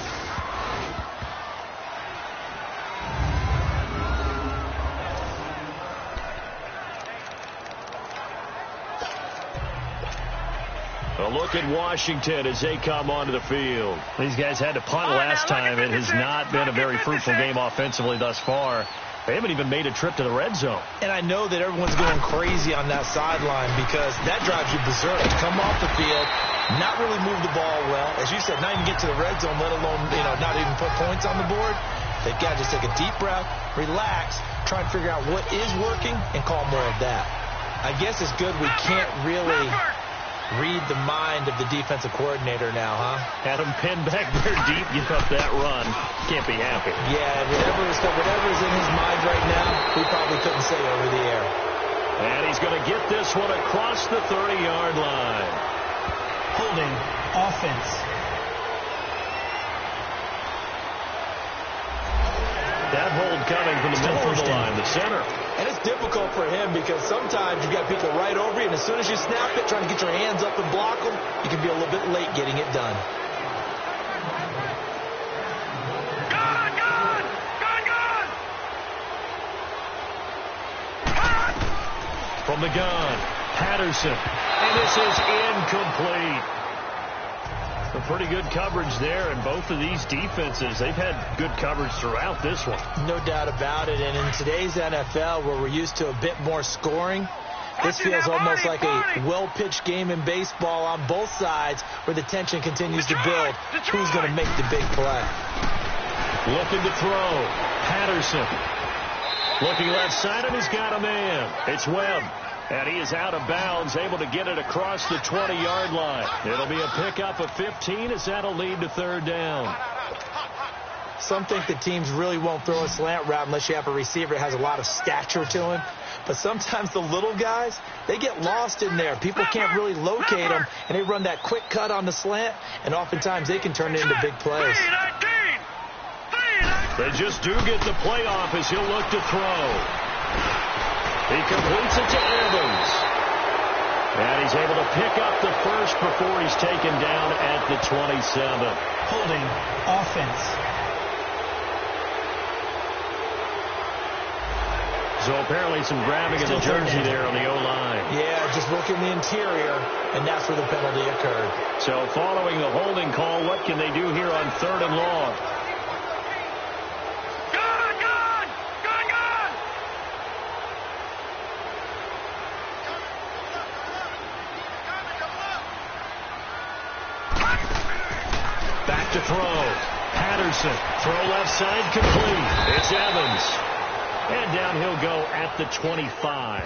A look at Washington as they come onto the field. These guys had to punt last time. It has not been a very fruitful game offensively thus far. They haven't even made a trip to the red zone. And I know that everyone's going crazy on that sideline, because that drives you berserk. Come off the field, not really move the ball well. As you said, not even get to the red zone, let alone, not even put points on the board. They've got to just take a deep breath, relax, try and figure out what is working, and call more of that. I guess it's good we can't really read the mind of the defensive coordinator now, huh? Had him pinned back there deep, give up that run. Can't be happy. Yeah, whatever is in his mind right now, he probably couldn't say over the air. And he's going to get this one across the 30-yard line. Holding. Offense. That hold coming from the middle of the line, the center. And it's difficult for him, because sometimes you've got people right over you, and as soon as you snap it, trying to get your hands up and block them, you can be a little bit late getting it done. Gone! Gone! Gone! Gone! From the gun, Patterson. And this is incomplete. Some pretty good coverage there, and both of these defenses, they've had good coverage throughout this one. No doubt about it, and in today's NFL, where we're used to a bit more scoring, this feels almost like a well-pitched game in baseball on both sides, where the tension continues to build. Who's going to make the big play? Looking to throw. Patterson. Looking left side, and he's got a man. It's Webb. And he is out of bounds, able to get it across the 20-yard line. It'll be a pickup of 15 as that'll lead to 3rd down. Some think that teams really won't throw a slant route unless you have a receiver that has a lot of stature to him. But sometimes the little guys, they get lost in there. People can't really locate them, and they run that quick cut on the slant, and oftentimes they can turn it into big plays. They just do get the playoff as he'll look to throw. He completes it to Evans. And he's able to pick up the first before he's taken down at the 27. Holding. Offense. So apparently some grabbing of the jersey there on the O-line. Yeah, just working the interior, and that's where the penalty occurred. So following the holding call, what can they do here on 3rd and long? Back to throw. Patterson. Throw left side complete. It's Evans. And down he'll go at the 25.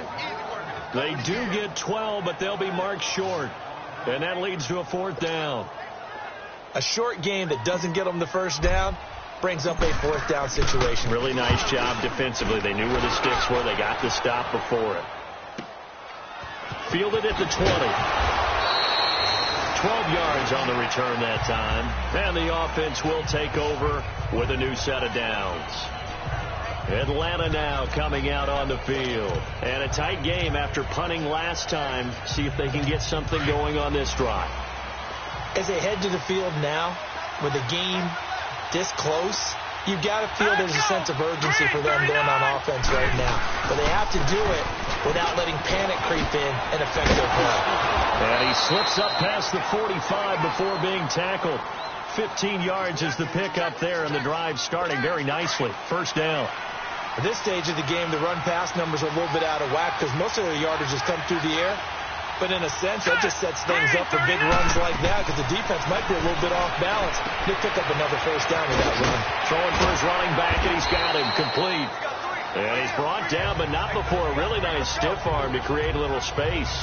They do get 12, but they'll be marked short. And that leads to a 4th down. A short game that doesn't get them the first down brings up a 4th down situation. Really nice job defensively. They knew where the sticks were. They got the stop before it. Fielded at the 20. 12 yards on the return that time. And the offense will take over with a new set of downs. Atlanta now coming out on the field. And a tight game after punting last time. See if they can get something going on this drive. As they head to the field now, with the game this close, you've got to feel there's a sense of urgency for them going on offense right now. But they have to do it without letting panic creep in and affect their play. And he slips up past the 45 before being tackled. 15 yards is the pickup there, and the drive starting very nicely. First down. At this stage of the game, the run-pass numbers are a little bit out of whack because most of their yardage has come through the air. But in a sense, that just sets things up for big runs like that because the defense might be a little bit off balance. He'll pick up another first down with that run. Throwing for his running back, and he's got him complete. And he's brought down, but not before a really nice stiff arm to create a little space.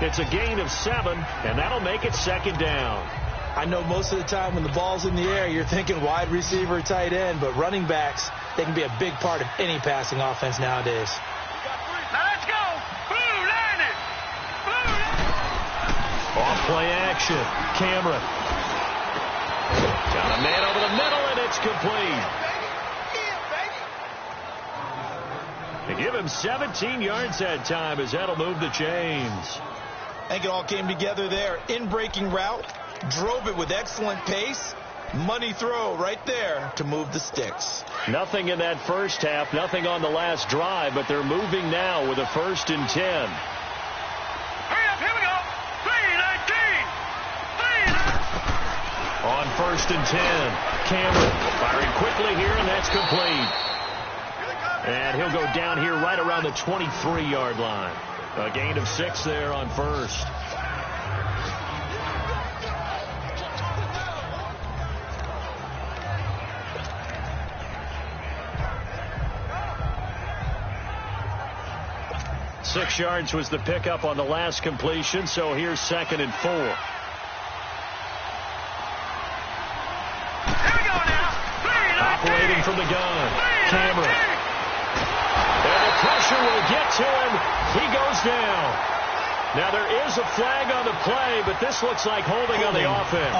It's a gain of 7, and that'll make it 2nd down. I know most of the time when the ball's in the air, you're thinking wide receiver, tight end, but running backs, they can be a big part of any passing offense nowadays. Now let's go. Blue line it. Blue line. Off-play action. Cameron. Got a man over the middle, and it's complete. They give him 17 yards that time as that'll move the chains. I think it all came together there. In-breaking route, drove it with excellent pace. Money throw right there to move the sticks. Nothing in that first half, nothing on the last drive, but they're moving now with a 1st and 10. Hurry up, here we go. 3-19. On 1st and 10, Cameron firing quickly here, and that's complete. And he'll go down here right around the 23-yard line. A gain of 6 there on 1st. Six yards was the pickup on the last completion, so here's 2nd and 4. Here we go now. 3-19. Operating from the gun, Cameron. And the pressure will get to him. He goes down. Now there is a flag on the play, but this looks like holding on the offense.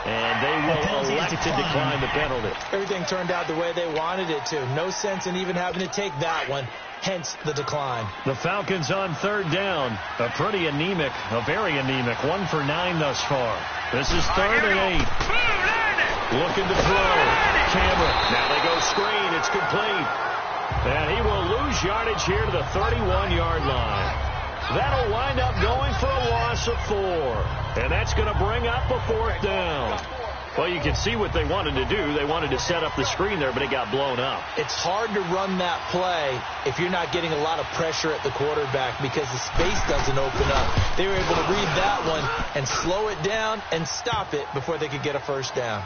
And they will elect to decline the penalty. Everything turned out the way they wanted it to. No sense in even having to take that one, hence the decline. The Falcons on 3rd down. A pretty anemic, a very anemic 1 for 9 thus far. This is 3rd and 8. Looking to throw. Cameron. Now they go screen. It's complete. And he will lose yardage here to the 31-yard line. That'll wind up going for a loss of 4. And that's going to bring up a 4th down. Well, you can see what they wanted to do. They wanted to set up the screen there, but it got blown up. It's hard to run that play if you're not getting a lot of pressure at the quarterback because the space doesn't open up. They were able to read that one and slow it down and stop it before they could get a first down.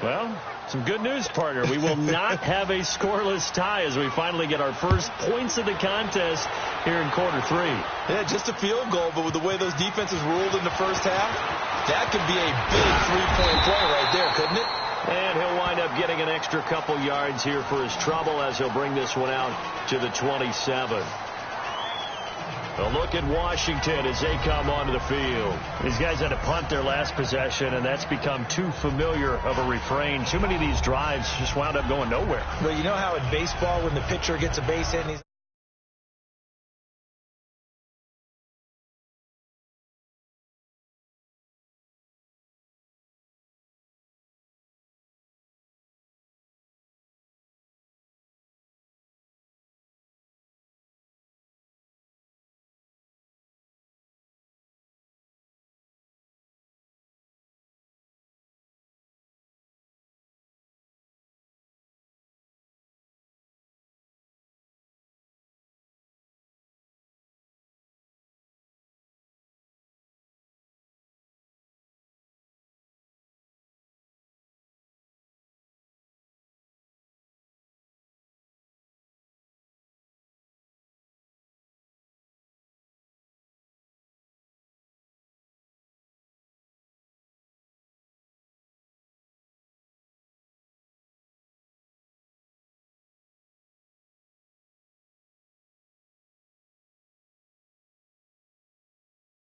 Well, some good news, partner. We will not have a scoreless tie as we finally get our first points of the contest here in quarter 3. Yeah, just a field goal, but with the way those defenses ruled in the first half, that could be a big 3-point play right there, couldn't it? And he'll wind up getting an extra couple yards here for his trouble as he'll bring this one out to the 27. A look at Washington as they come onto the field. These guys had to punt their last possession, and that's become too familiar of a refrain. Too many of these drives just wound up going nowhere. Well, you know how in baseball when the pitcher gets a base hit and he's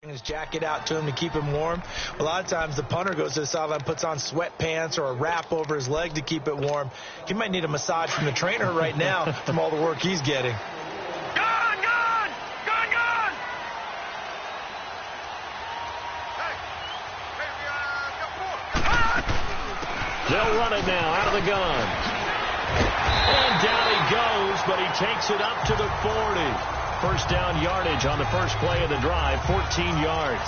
his jacket out to him to keep him warm. A lot of times the punter goes to the sideline, puts on sweatpants or a wrap over his leg to keep it warm. He might need a massage from the trainer right now from all the work he's getting. Gone, gone! Gone, gone! They'll run it now out of the gun. And down he goes, but he takes it up to the 40. First down yardage on the first play of the drive, 14 yards.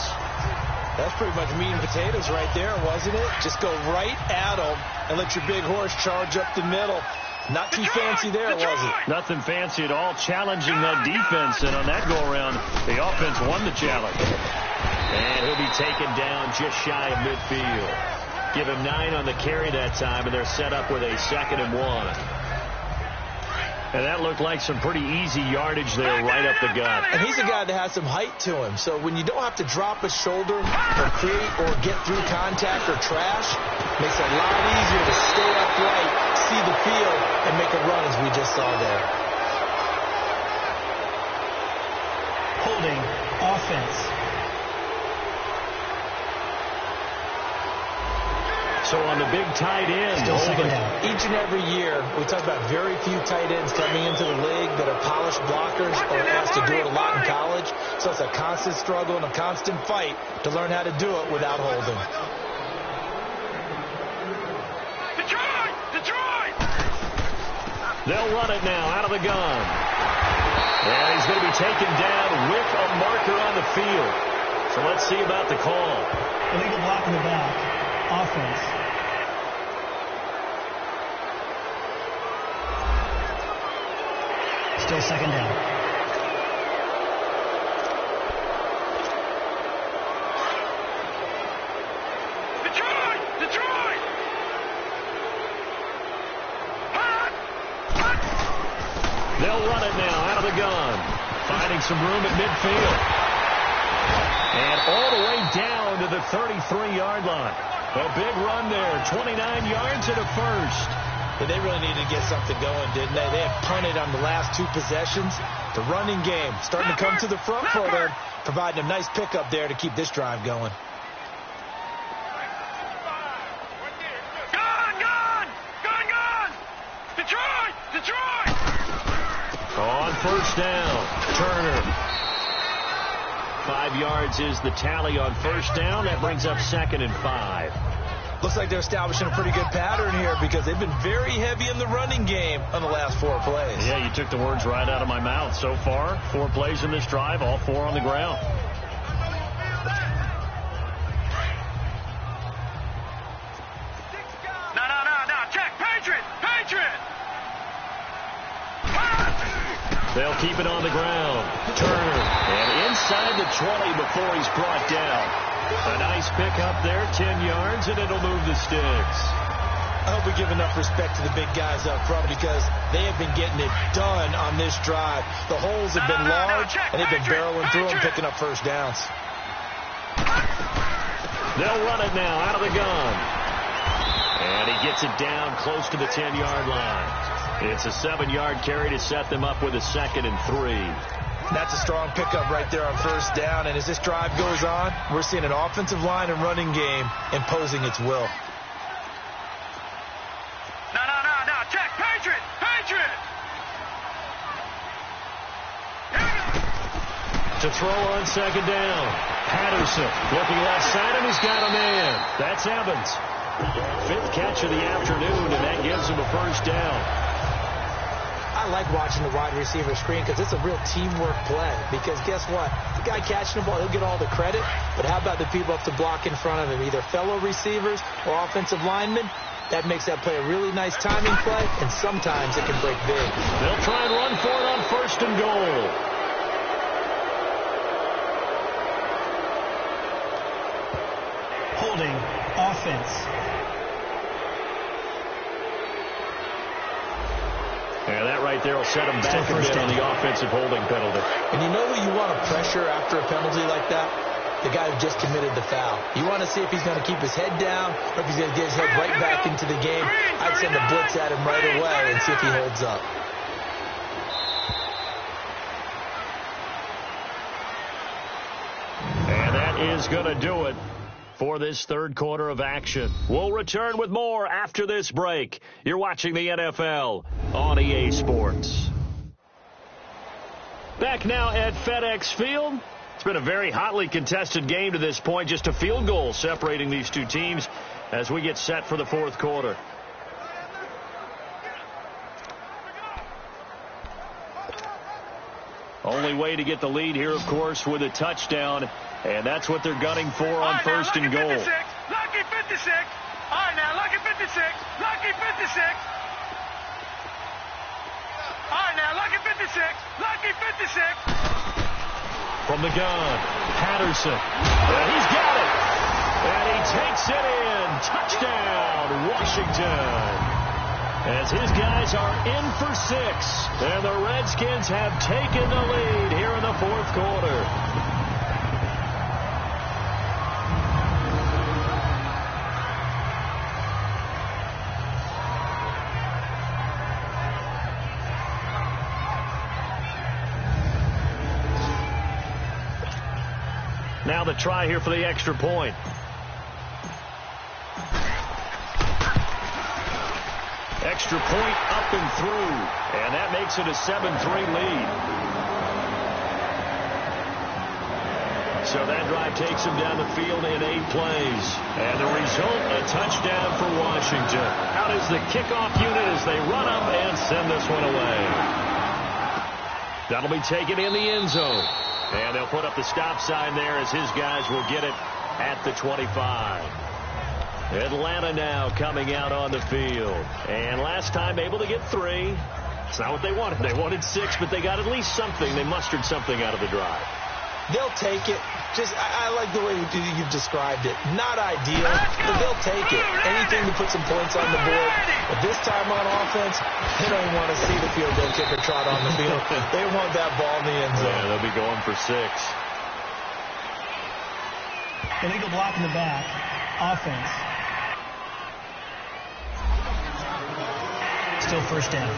That's pretty much meat and potatoes right there, wasn't it? Just go right at him and let your big horse charge up the middle. Not too fancy there, was it? Nothing fancy at all, challenging that defense, and on that go-around, the offense won the challenge. And he'll be taken down just shy of midfield. Give him 9 on the carry that time, and they're set up with a 2nd and 1. And that looked like some pretty easy yardage there right up the gut. And he's a guy that has some height to him. So when you don't have to drop a shoulder or create or get through contact or trash, it makes it a lot easier to stay upright, see the field, and make a run as we just saw there. Holding offense. So on the big tight end, Still second down. Each and every year, we talk about very few tight ends coming into the league that are polished blockers or asked to do it a lot in college. So it's a constant struggle and a constant fight to learn how to do it without holding. Detroit! Detroit! they'll run it now out of the gun. And he's going to be taken down with a marker on the field. So let's see about the call. Illegal block in the back. Offense. Still second down. Detroit! Detroit! Hot! Hot! They'll run it now out of the gun. Finding some room at midfield. And all the way down to the 33-yard line. A big run there, 29 yards and a first. But they really needed to get something going, didn't they? They had punted on the last 2 possessions. The running game starting to come to the front for them, providing a nice pickup there to keep this drive going. Gone! Gone! Gone! Gone! Detroit! Detroit! On first down, Turner. 5 yards is the tally on first down. That brings up 2nd and 5. Looks like they're establishing a pretty good pattern here because they've been very heavy in the running game on the last 4 plays. Yeah, you took the words right out of my mouth. So far, 4 plays in this drive, all 4 on the ground. No. Check. Patriot! Patriot! They'll keep it on the ground. Turner, and inside the 20 before he's brought down. A nice pickup there, 10 yards, and it'll move the sticks. I hope we give enough respect to the big guys up front because they have been getting it done on this drive. The holes have been large, and they've been barreling through them, picking up first downs. They'll run it now out of the gun. And he gets it down close to the 10-yard line. It's a 7-yard carry to set them up with a 2nd and 3. That's a strong pickup right there on first down. And as this drive goes on, we're seeing an offensive line and running game imposing its will. No. Check. Patriot! Patriot! To throw on 2nd down. Patterson looking left side, and he's got a man. That's Evans. 5th catch of the afternoon, and that gives him a first down. I like watching the wide receiver screen because it's a real teamwork play. Because guess what? The guy catching the ball, he'll get all the credit. But how about the people up to block in front of him, either fellow receivers or offensive linemen? That makes that play a really nice timing play, and sometimes it can break big. They'll try and run for it on 1st and goal. Holding offense. Yeah, that right there will set him back a bit on the offensive holding penalty. And you know who you want to pressure after a penalty like that? The guy who just committed the foul. You want to see if he's going to keep his head down or if he's going to get his head right back into the game. I'd send a blitz at him right away and see if he holds up. And that is going to do it for this third quarter of action. We'll return with more after this break. You're watching the NFL on EA Sports. Back now at FedEx Field. It's been a very hotly contested game to this point. Just a field goal separating these two teams as we get set for the fourth quarter. Only way to get the lead here, of course, with a touchdown. And that's what they're gunning for on first and goal. Lucky 56. All right, now, lucky 56. Lucky 56. All right, now, lucky 56. Lucky 56. From the gun, Patterson. And he's got it. And he takes it in. Touchdown, Washington. As his guys are in for 6. And the Redskins have taken the lead here in the fourth quarter. Now the try here for the extra point. Extra point up and through. And that makes it a 7-3 lead. So that drive takes him down the field in 8 plays. And the result, a touchdown for Washington. Out is the kickoff unit as they run up and send this one away. That'll be taken in the end zone. And they'll put up the stop sign there as his guys will get it at the 25. Atlanta now coming out on the field. And last time able to get 3. It's not what they wanted. They wanted 6, but they got at least something. They mustered something out of the drive. They'll take it. I like the way you've described it. Not ideal, but they'll take it. Anything to put some points on the board. But this time on offense, they don't want to see the field goal kicker trot on the field. They want that ball in the end zone. Yeah, they'll be going for 6. Illegal block in the back. Offense. Still first down.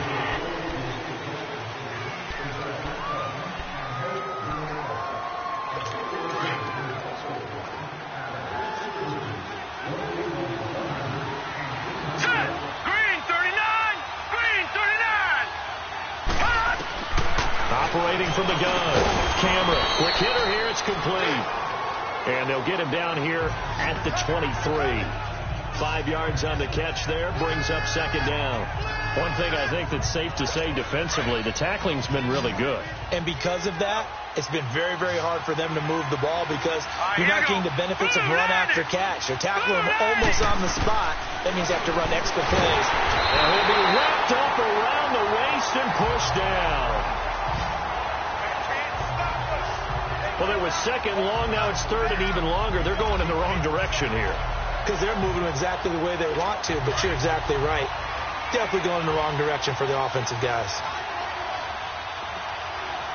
Operating from the gun. Camera. Quick hitter here. It's complete. And they'll get him down here at the 23. 5 yards on the catch there. Brings up second down. One thing I think that's safe to say defensively, the tackling's been really good. And because of that, it's been very, very hard for them to move the ball because you're not getting the benefits of run after catch. They're tackling him almost on the spot. That means they have to run extra plays. And he'll be wrapped up around the waist and pushed down. Well, it was second long. Now it's third and even longer. They're going in the wrong direction here. Because they're moving exactly the way they want to, but you're exactly right. Definitely going in the wrong direction for the offensive guys.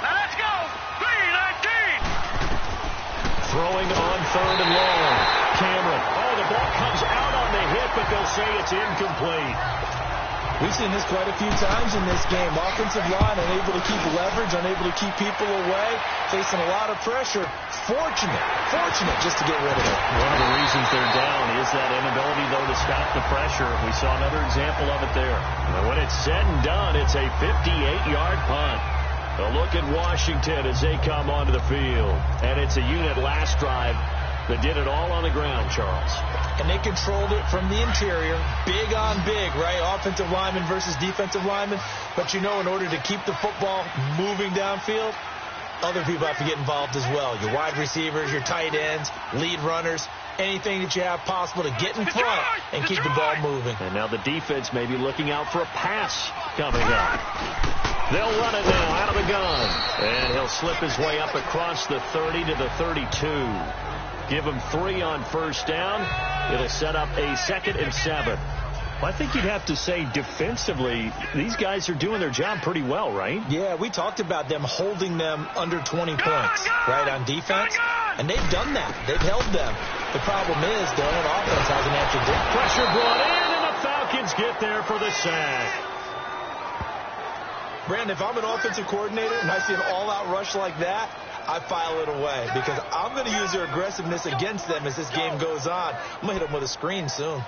Now let's go. 3-19. Throwing on third and long. Cameron. Oh, the ball comes out on the hit, but they'll say it's incomplete. We've seen this quite a few times in this game. Offensive line unable to keep leverage, unable to keep people away, facing a lot of pressure. Fortunate just to get rid of it. One of the reasons they're down is that inability, though, to stop the pressure. We saw another example of it there. And when it's said and done, it's a 58-yard punt. A look at Washington as they come onto the field. And it's a unit last drive that did it all on the ground, Charles. And they controlled it from the interior. Big on big, right? Offensive lineman versus defensive lineman. But, in order to keep the football moving downfield, other people have to get involved as well. Your wide receivers, your tight ends, lead runners, anything that you have possible to get in front and keep the ball moving. And now the defense may be looking out for a pass coming up. They'll run it now out of the gun. And he'll slip his way up across the 30 to the 32. Give him 3 on first down. It'll set up a 2nd and 7. Well, I think you'd have to say defensively, these guys are doing their job pretty well, right? Yeah, we talked about them holding them under 20 points, right, on defense. And they've done that. They've held them. The problem is, though, that offense hasn't answered it. Pressure brought in, and the Falcons get there for the sack. Brandon, if I'm an offensive coordinator and I see an all-out rush like that, I file it away because I'm going to use their aggressiveness against them as this game goes on. I'm going to hit them with a screen soon.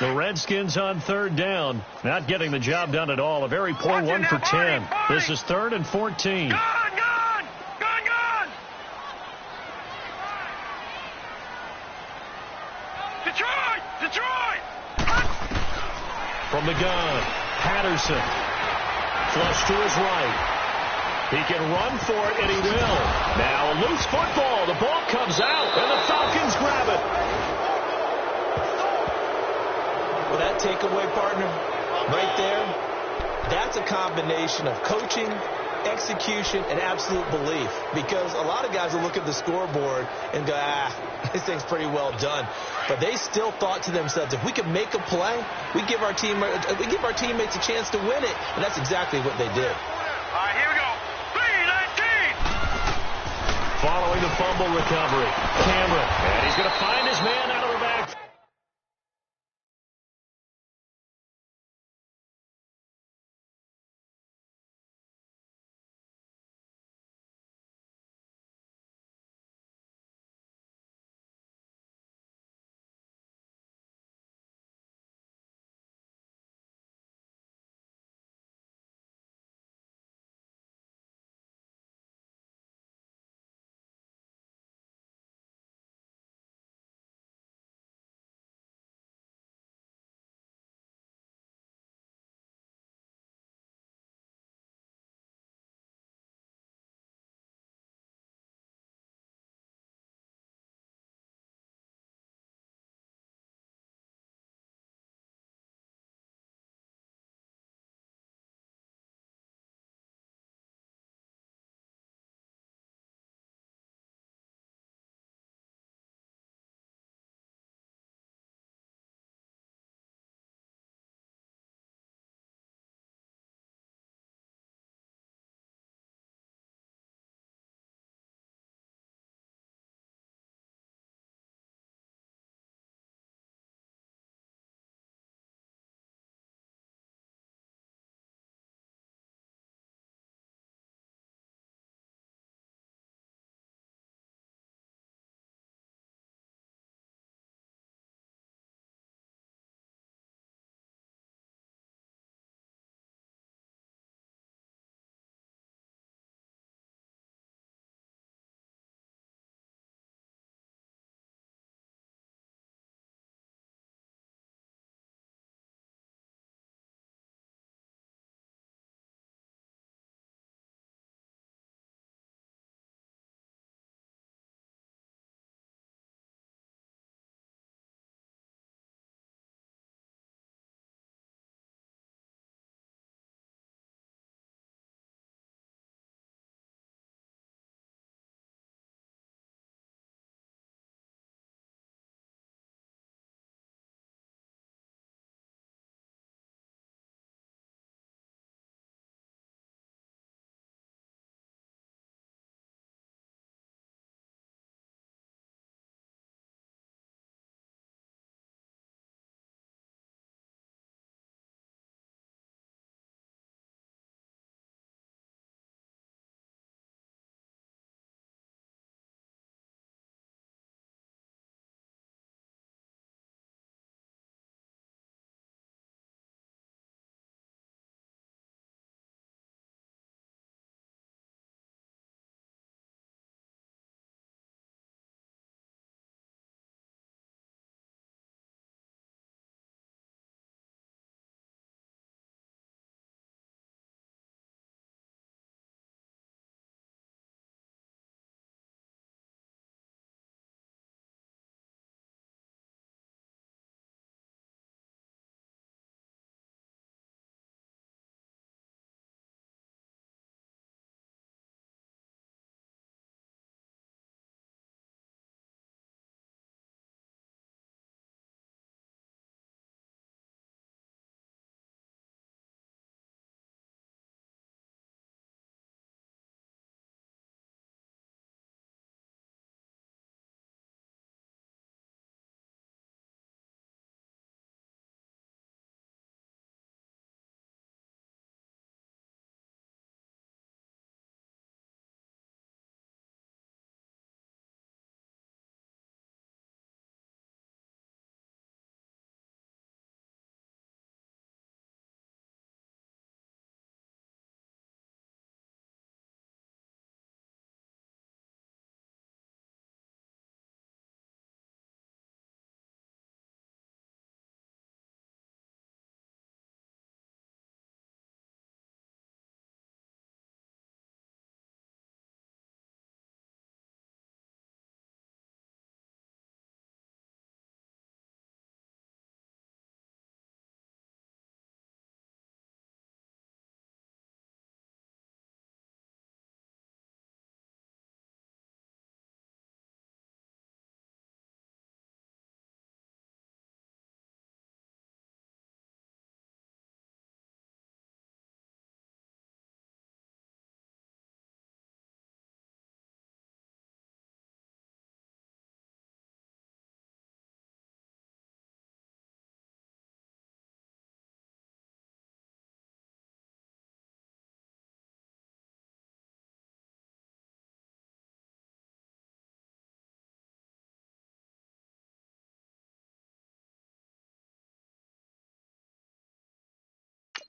The Redskins on third down, not getting the job done at all. A very poor 1 for 10. This is 3rd and 14. Gone! Detroit! From the gun, Patterson. Flush to his right. He can run for it, and he will. Now a loose football. The ball comes out, and the Falcons grab it. Well, that takeaway, partner, right there, that's a combination of coaching, execution, and absolute belief. Because a lot of guys will look at the scoreboard and go, this thing's pretty well done. But they still thought to themselves, if we could make a play, we give our teammates a chance to win it. And that's exactly what they did. All right, here we go. 3-19. Following the fumble recovery, Cameron. And he's going to find his man out of the back.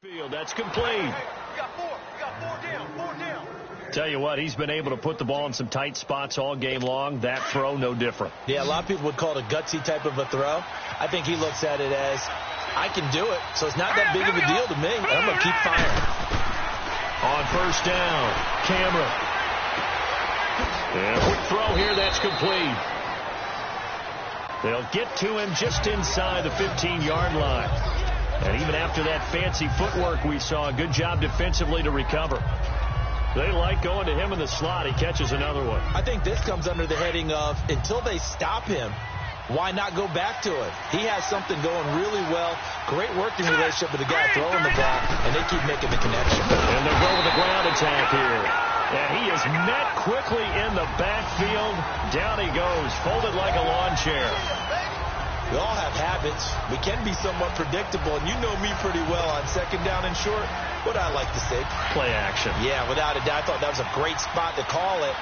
Field, that's complete. Hey, we got four down. Tell you what, he's been able to put the ball in some tight spots all game long. That throw, no different. Yeah, a lot of people would call it a gutsy type of a throw. I think he looks at it as, I can do it, so it's not that big of a deal to me, and I'm going to keep firing. On first down, Cameron. And a quick throw here, that's complete. They'll get to him just inside the 15-yard line. And even after that fancy footwork we saw, a good job defensively to recover. They like going to him in the slot. He catches another one. I think this comes under the heading of, until they stop him, why not go back to it? He has something going really well. Great working relationship with the guy throwing the ball, and they keep making the connection. And they'll go with the ground attack here. And he is met quickly in the backfield. Down he goes, folded like a lawn chair. We all have habits. We can be somewhat predictable, and you know me pretty well on second down and short. What I like to say? Play action. Yeah, without a doubt. I thought that was a great spot to call it.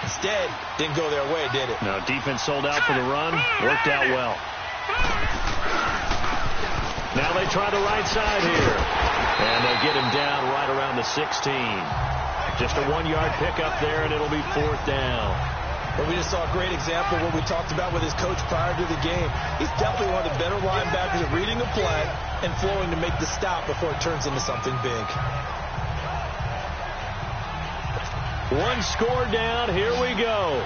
Instead, didn't go their way, did it? No, defense sold out for the run. Worked out well. Now they try the right side here. And they get him down right around the 16. Just a 1-yard pickup there, and it'll be fourth down. But we just saw a great example of what we talked about with his coach prior to the game. He's definitely one of the better linebackers at reading a play and flowing to make the stop before it turns into something big. One score down. Here we go.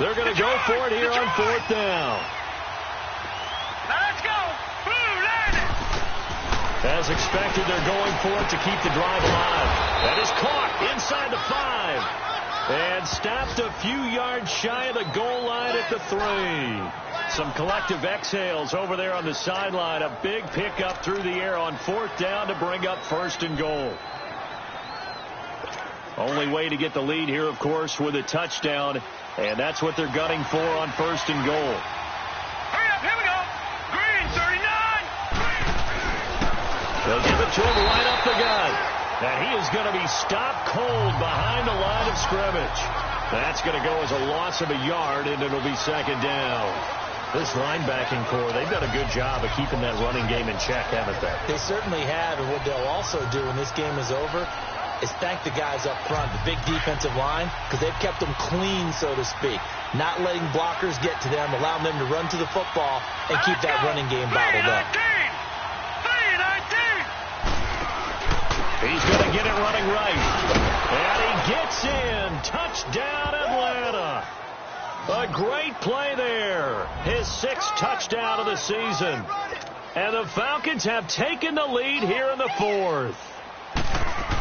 They're going to go for it here on fourth down. Now let's go. Blue, land it. As expected, they're going for it to keep the drive alive. That is caught inside the 5. And stopped a few yards shy of the goal line at the 3. Some collective exhales over there on the sideline. A big pickup through the air on fourth down to bring up first and goal. Only way to get the lead here, of course, with a touchdown. And that's what they're gunning for on first and goal. Hurry up, here we go. Green, 39. They'll give it to him right up the gut. And he is going to be stopped cold behind the line of scrimmage. That's going to go as a loss of a yard, and it'll be second down. This linebacking core, they've done a good job of keeping that running game in check, haven't they? They certainly have, and what they'll also do when this game is over is thank the guys up front, the big defensive line, because they've kept them clean, so to speak. Not letting blockers get to them, allowing them to run to the football and keep that running game bottled up. He's going to get it running right. And he gets in. Touchdown, Atlanta. A great play there. His 6th touchdown of the season. And the Falcons have taken the lead here in the 4th.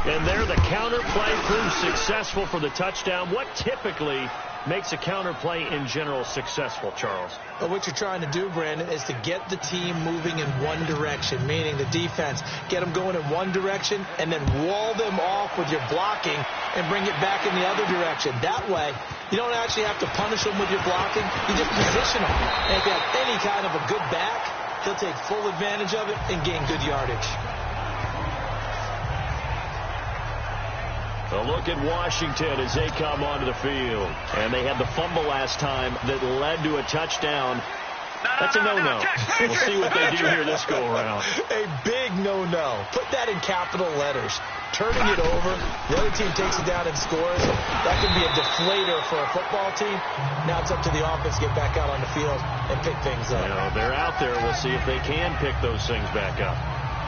And there the counter play proves successful for the touchdown. What typically makes a counter play in general successful, Charles? But what you're trying to do, Brandon, is to get the team moving in one direction, meaning the defense, get them going in one direction and then wall them off with your blocking and bring it back in the other direction. That way, you don't actually have to punish them with your blocking. You just position them. And if you have any kind of a good back, they'll take full advantage of it and gain good yardage. A look at Washington as they come onto the field. And they had the fumble last time that led to a touchdown. That's a no-no. We'll see what they do here this go-around. A big no-no. Put that in capital letters. Turning it over, the other team takes it down and scores. That could be a deflator for a football team. Now it's up to the offense to get back out on the field and pick things up. You know, they're out there. We'll see if they can pick those things back up.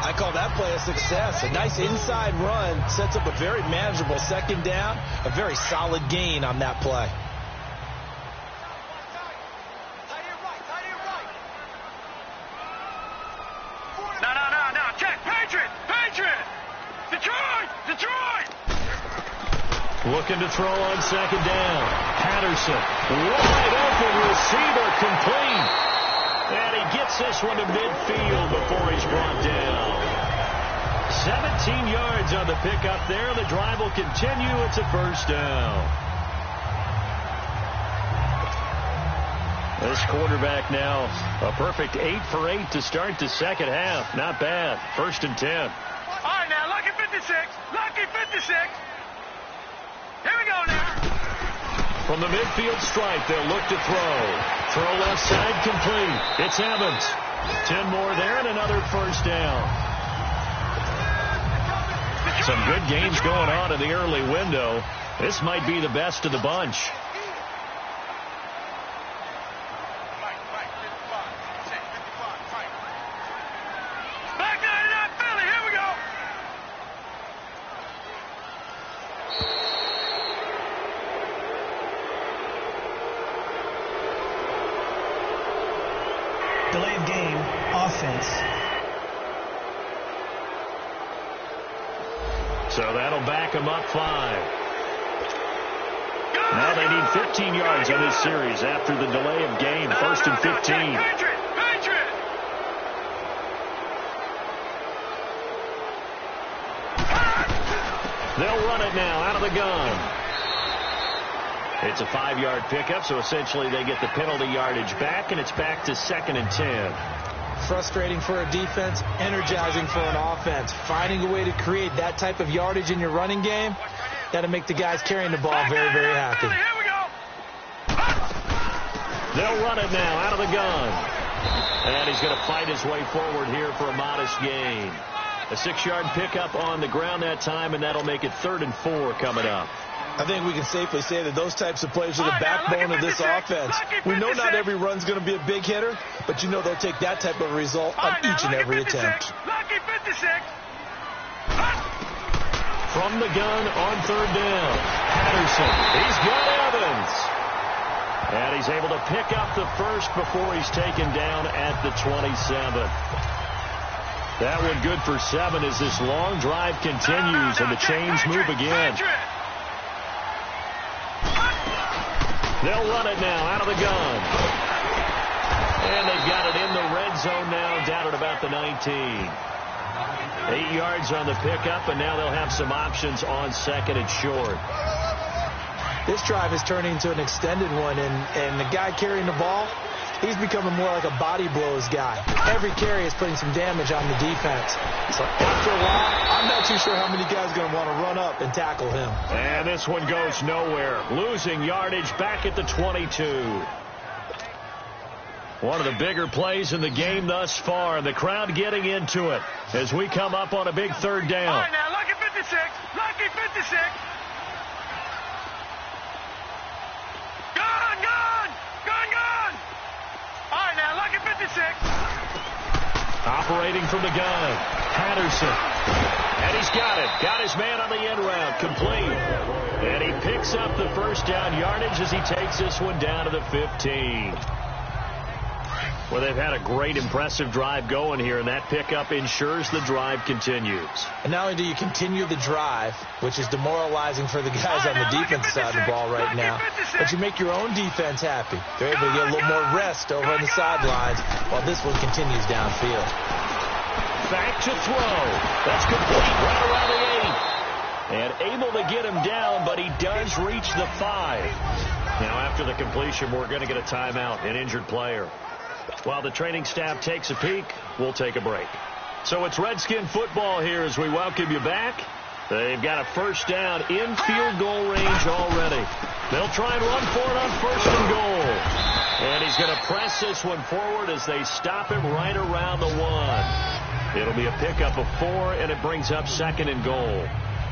I call that play a success. A nice inside run sets up a very manageable second down. A very solid gain on that play. No. Check. Patriot. Detroit. Looking to throw on second down. Patterson. Wide open receiver complete. And he gets this one to midfield before he's brought down. 17 yards on the pickup there. The drive will continue. It's a first down. This quarterback now, a perfect 8 for 8 to start the second half. Not bad. 1st and 10. All right, now, lucky 56. Here we go now. From the midfield stripe, they'll look to throw. Throw left side complete. It's Evans. 10 more there and another first down. Some good games going on in the early window. This might be the best of the bunch. Back 99 Philly, here we go. Delay of game, offense. So that'll back them up 5. Now they need 15 yards on this series after the delay of game. First and 15. They'll run it now out of the gun. It's a 5-yard pickup, so essentially they get the penalty yardage back, and it's back to 2nd and 10. Frustrating for a defense, energizing for an offense. Finding a way to create that type of yardage in your running game, that'll make the guys carrying the ball very, very happy. They'll run it now out of the gun. And he's going to fight his way forward here for a modest gain. A 6-yard pickup on the ground that time, and that'll make it 3rd and 4 coming up. I think we can safely say that those types of plays are the backbone of this offense. We know not every run's going to be a big hitter, but you know they'll take that type of result on each and every attempt. From the gun on 3rd down, Patterson. He's got Evans. And he's able to pick up the first before he's taken down at the 27th. That one good for 7 as this long drive continues and the chains move again. They'll run it now out of the gun. And they've got it in the red zone now, down at about the 19. 8 yards on the pickup, and now they'll have some options on 2nd and short. This drive is turning into an extended one, and the guy carrying the ball, he's becoming more like a body blows guy. Every carry is putting some damage on the defense. So after a while, I'm not too sure how many guys are going to want to run up and tackle him. And this one goes nowhere. Losing yardage back at the 22. One of the bigger plays in the game thus far. The crowd getting into it as we come up on a big 3rd down. All right, now, lucky 56. Lucky 56. Gone, gone. Gone, gone. All right, now, lucky 56. Operating from the gun, Patterson. And he's got it. Got his man on the end route. Complete. And he picks up the first down yardage as he takes this one down to the 15. Well, they've had a great, impressive drive going here, and that pickup ensures the drive continues. And not only do you continue the drive, which is demoralizing for the guys on the defense side of the ball right now, but you make your own defense happy. They're able to get a little more rest over on the sidelines while this one continues downfield. Back to throw. That's complete right around the 8. And able to get him down, but he does reach the 5. Now, after the completion, we're going to get a timeout, an injured player. While the training staff takes a peek, we'll take a break. So it's Redskin football here as we welcome you back. They've got a first down in field goal range already. They'll try and run for it on 1st and goal. And he's going to press this one forward as they stop him right around the 1. It'll be a pickup of 4, and it brings up 2nd and goal.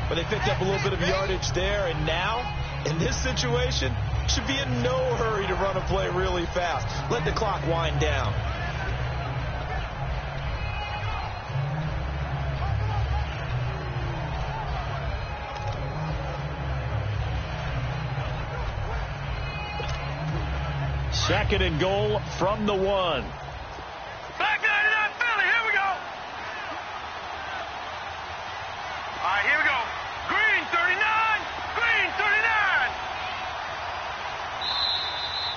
But they picked up a little bit of yardage there, and now, in this situation, should be in no hurry to run a play really fast. Let the clock wind down. Second and goal from the 1. Back 99 Philly, here we go. All right, here we go. Green 39. Green 39.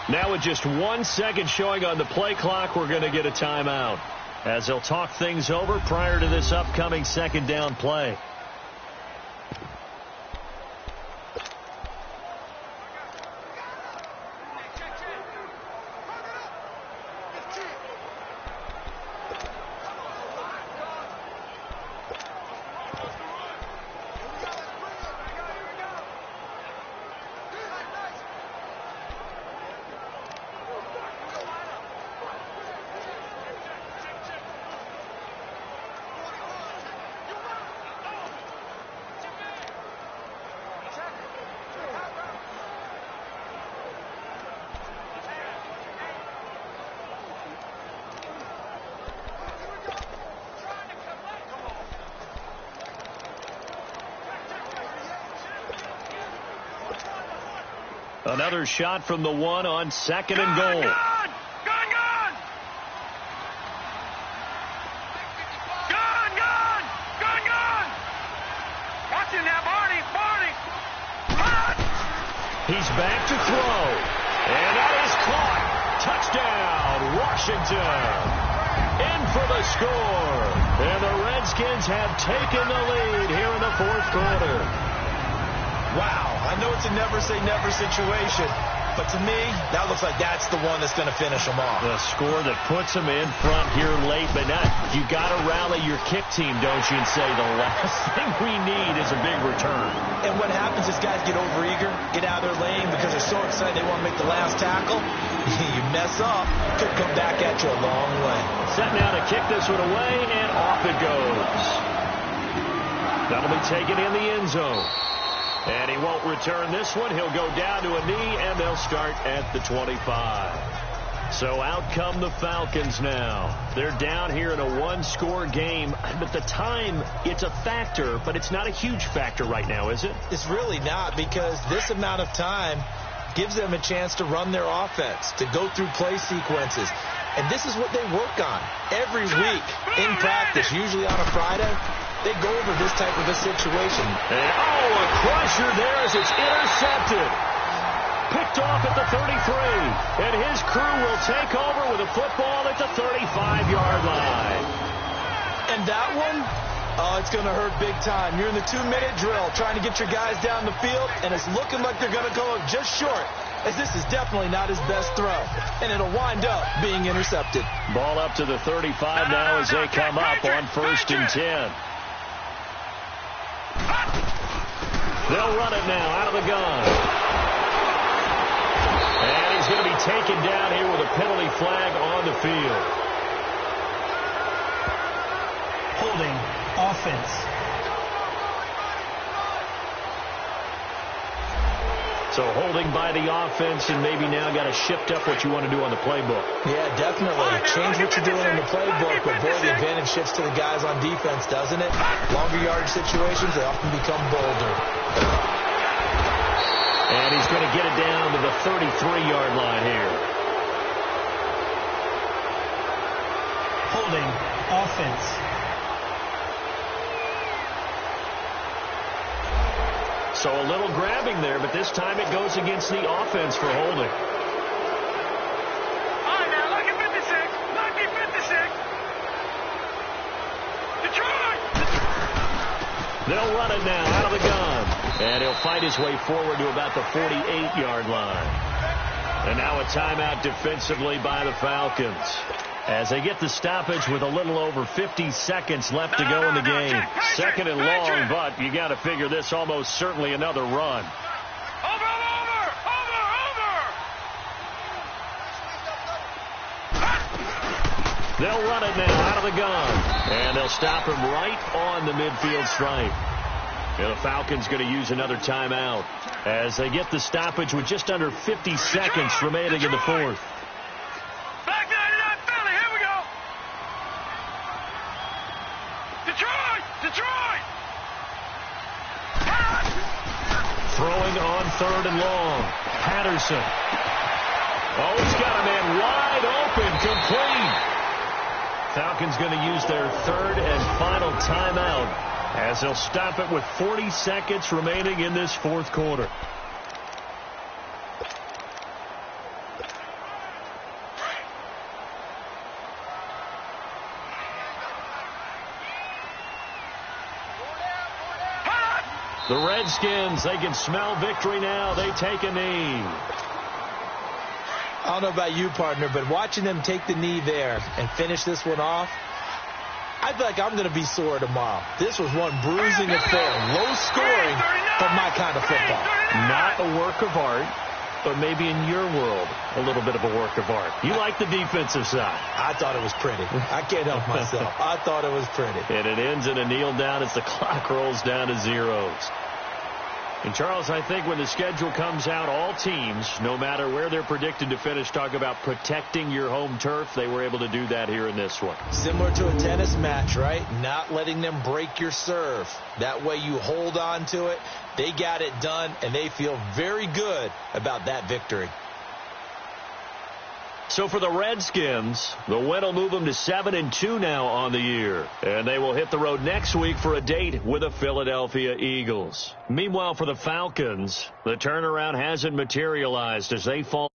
Now with just 1 second showing on the play clock, we're going to get a timeout as they'll talk things over prior to this upcoming 2nd down play. Another shot from the one on 2nd and goal. Gone! Watching now, Barney! He's back to throw. And that is caught. Touchdown, Washington. In for the score. And the Redskins have taken the lead here in the 4th quarter. Wow, I know it's a never-say-never situation, but to me, that looks like that's the one that's going to finish them off. The score that puts them in front here late, but not. You got to rally your kick team, don't you, and say the last thing we need is a big return. And what happens is guys get overeager, get out of their lane because they're so excited they want to make the last tackle. You mess up, could come back at you a long way. Set now to kick this one away, and off it goes. That'll be taken in the end zone. And he won't return this one. He'll go down to a knee, and they'll start at the 25. So out come the Falcons now. They're down here in a one-score game. But the time, it's a factor, but it's not a huge factor right now, is it? It's really not, because this amount of time gives them a chance to run their offense, to go through play sequences. And this is what they work on every week in practice, usually on a Friday. They go over this type of a situation. And, a crusher there as it's intercepted. Picked off at the 33. And his crew will take over with a football at the 35-yard line. And that one, it's going to hurt big time. You're in the 2-minute drill trying to get your guys down the field, and it's looking like they're going to go just short, as this is definitely not his best throw. And it'll wind up being intercepted. Ball up to the 35 now as they come up on 1st and 10. They'll run it now out of the gun. And he's going to be taken down here with a penalty flag on the field. Holding offense. So holding by the offense, and maybe now got to shift up what you want to do on the playbook. Yeah, definitely. Change what you're doing in the playbook, but boy, the advantage shifts to the guys on defense, doesn't it? Longer yardage situations, they often become bolder. And he's going to get it down to the 33-yard line here. Holding offense. So a little grabbing there, but this time it goes against the offense for holding. All right, now, lucky 56. Lucky 56. Detroit! They'll run it now out of the gun. And he'll fight his way forward to about the 48-yard line. And now a timeout defensively by the Falcons, as they get the stoppage with a little over 50 seconds left to go in the game. 2nd and long, but you got to figure this almost certainly another run. Over! They'll run it now out of the gun. And they'll stop him right on the midfield stripe. And the Falcons going to use another timeout as they get the stoppage with just under 50 seconds remaining in the 4th. Back 99 Philly, here we go! Detroit! Throwing on 3rd and long. Patterson. Oh, he's got a man wide open, complete. Falcons going to use their 3rd and final timeout, as they'll stop it with 40 seconds remaining in this 4th quarter. The Redskins, they can smell victory now. They take a knee. I don't know about you, partner, but watching them take the knee there and finish this one off, I feel like I'm going to be sore tomorrow. This was one bruising affair. Low scoring, but my kind of football. Not a work of art, but maybe in your world, a little bit of a work of art. You like the defensive side. I thought it was pretty. I can't help myself. I thought it was pretty. And it ends in a kneel down as the clock rolls down to zeros. And, Charles, I think when the schedule comes out, all teams, no matter where they're predicted to finish, talk about protecting your home turf. They were able to do that here in this one. Similar to a tennis match, right? Not letting them break your serve. That way you hold on to it. They got it done, and they feel very good about that victory. So for the Redskins, the win will move them to 7-2 now on the year. And they will hit the road next week for a date with the Philadelphia Eagles. Meanwhile, for the Falcons, the turnaround hasn't materialized as they fall.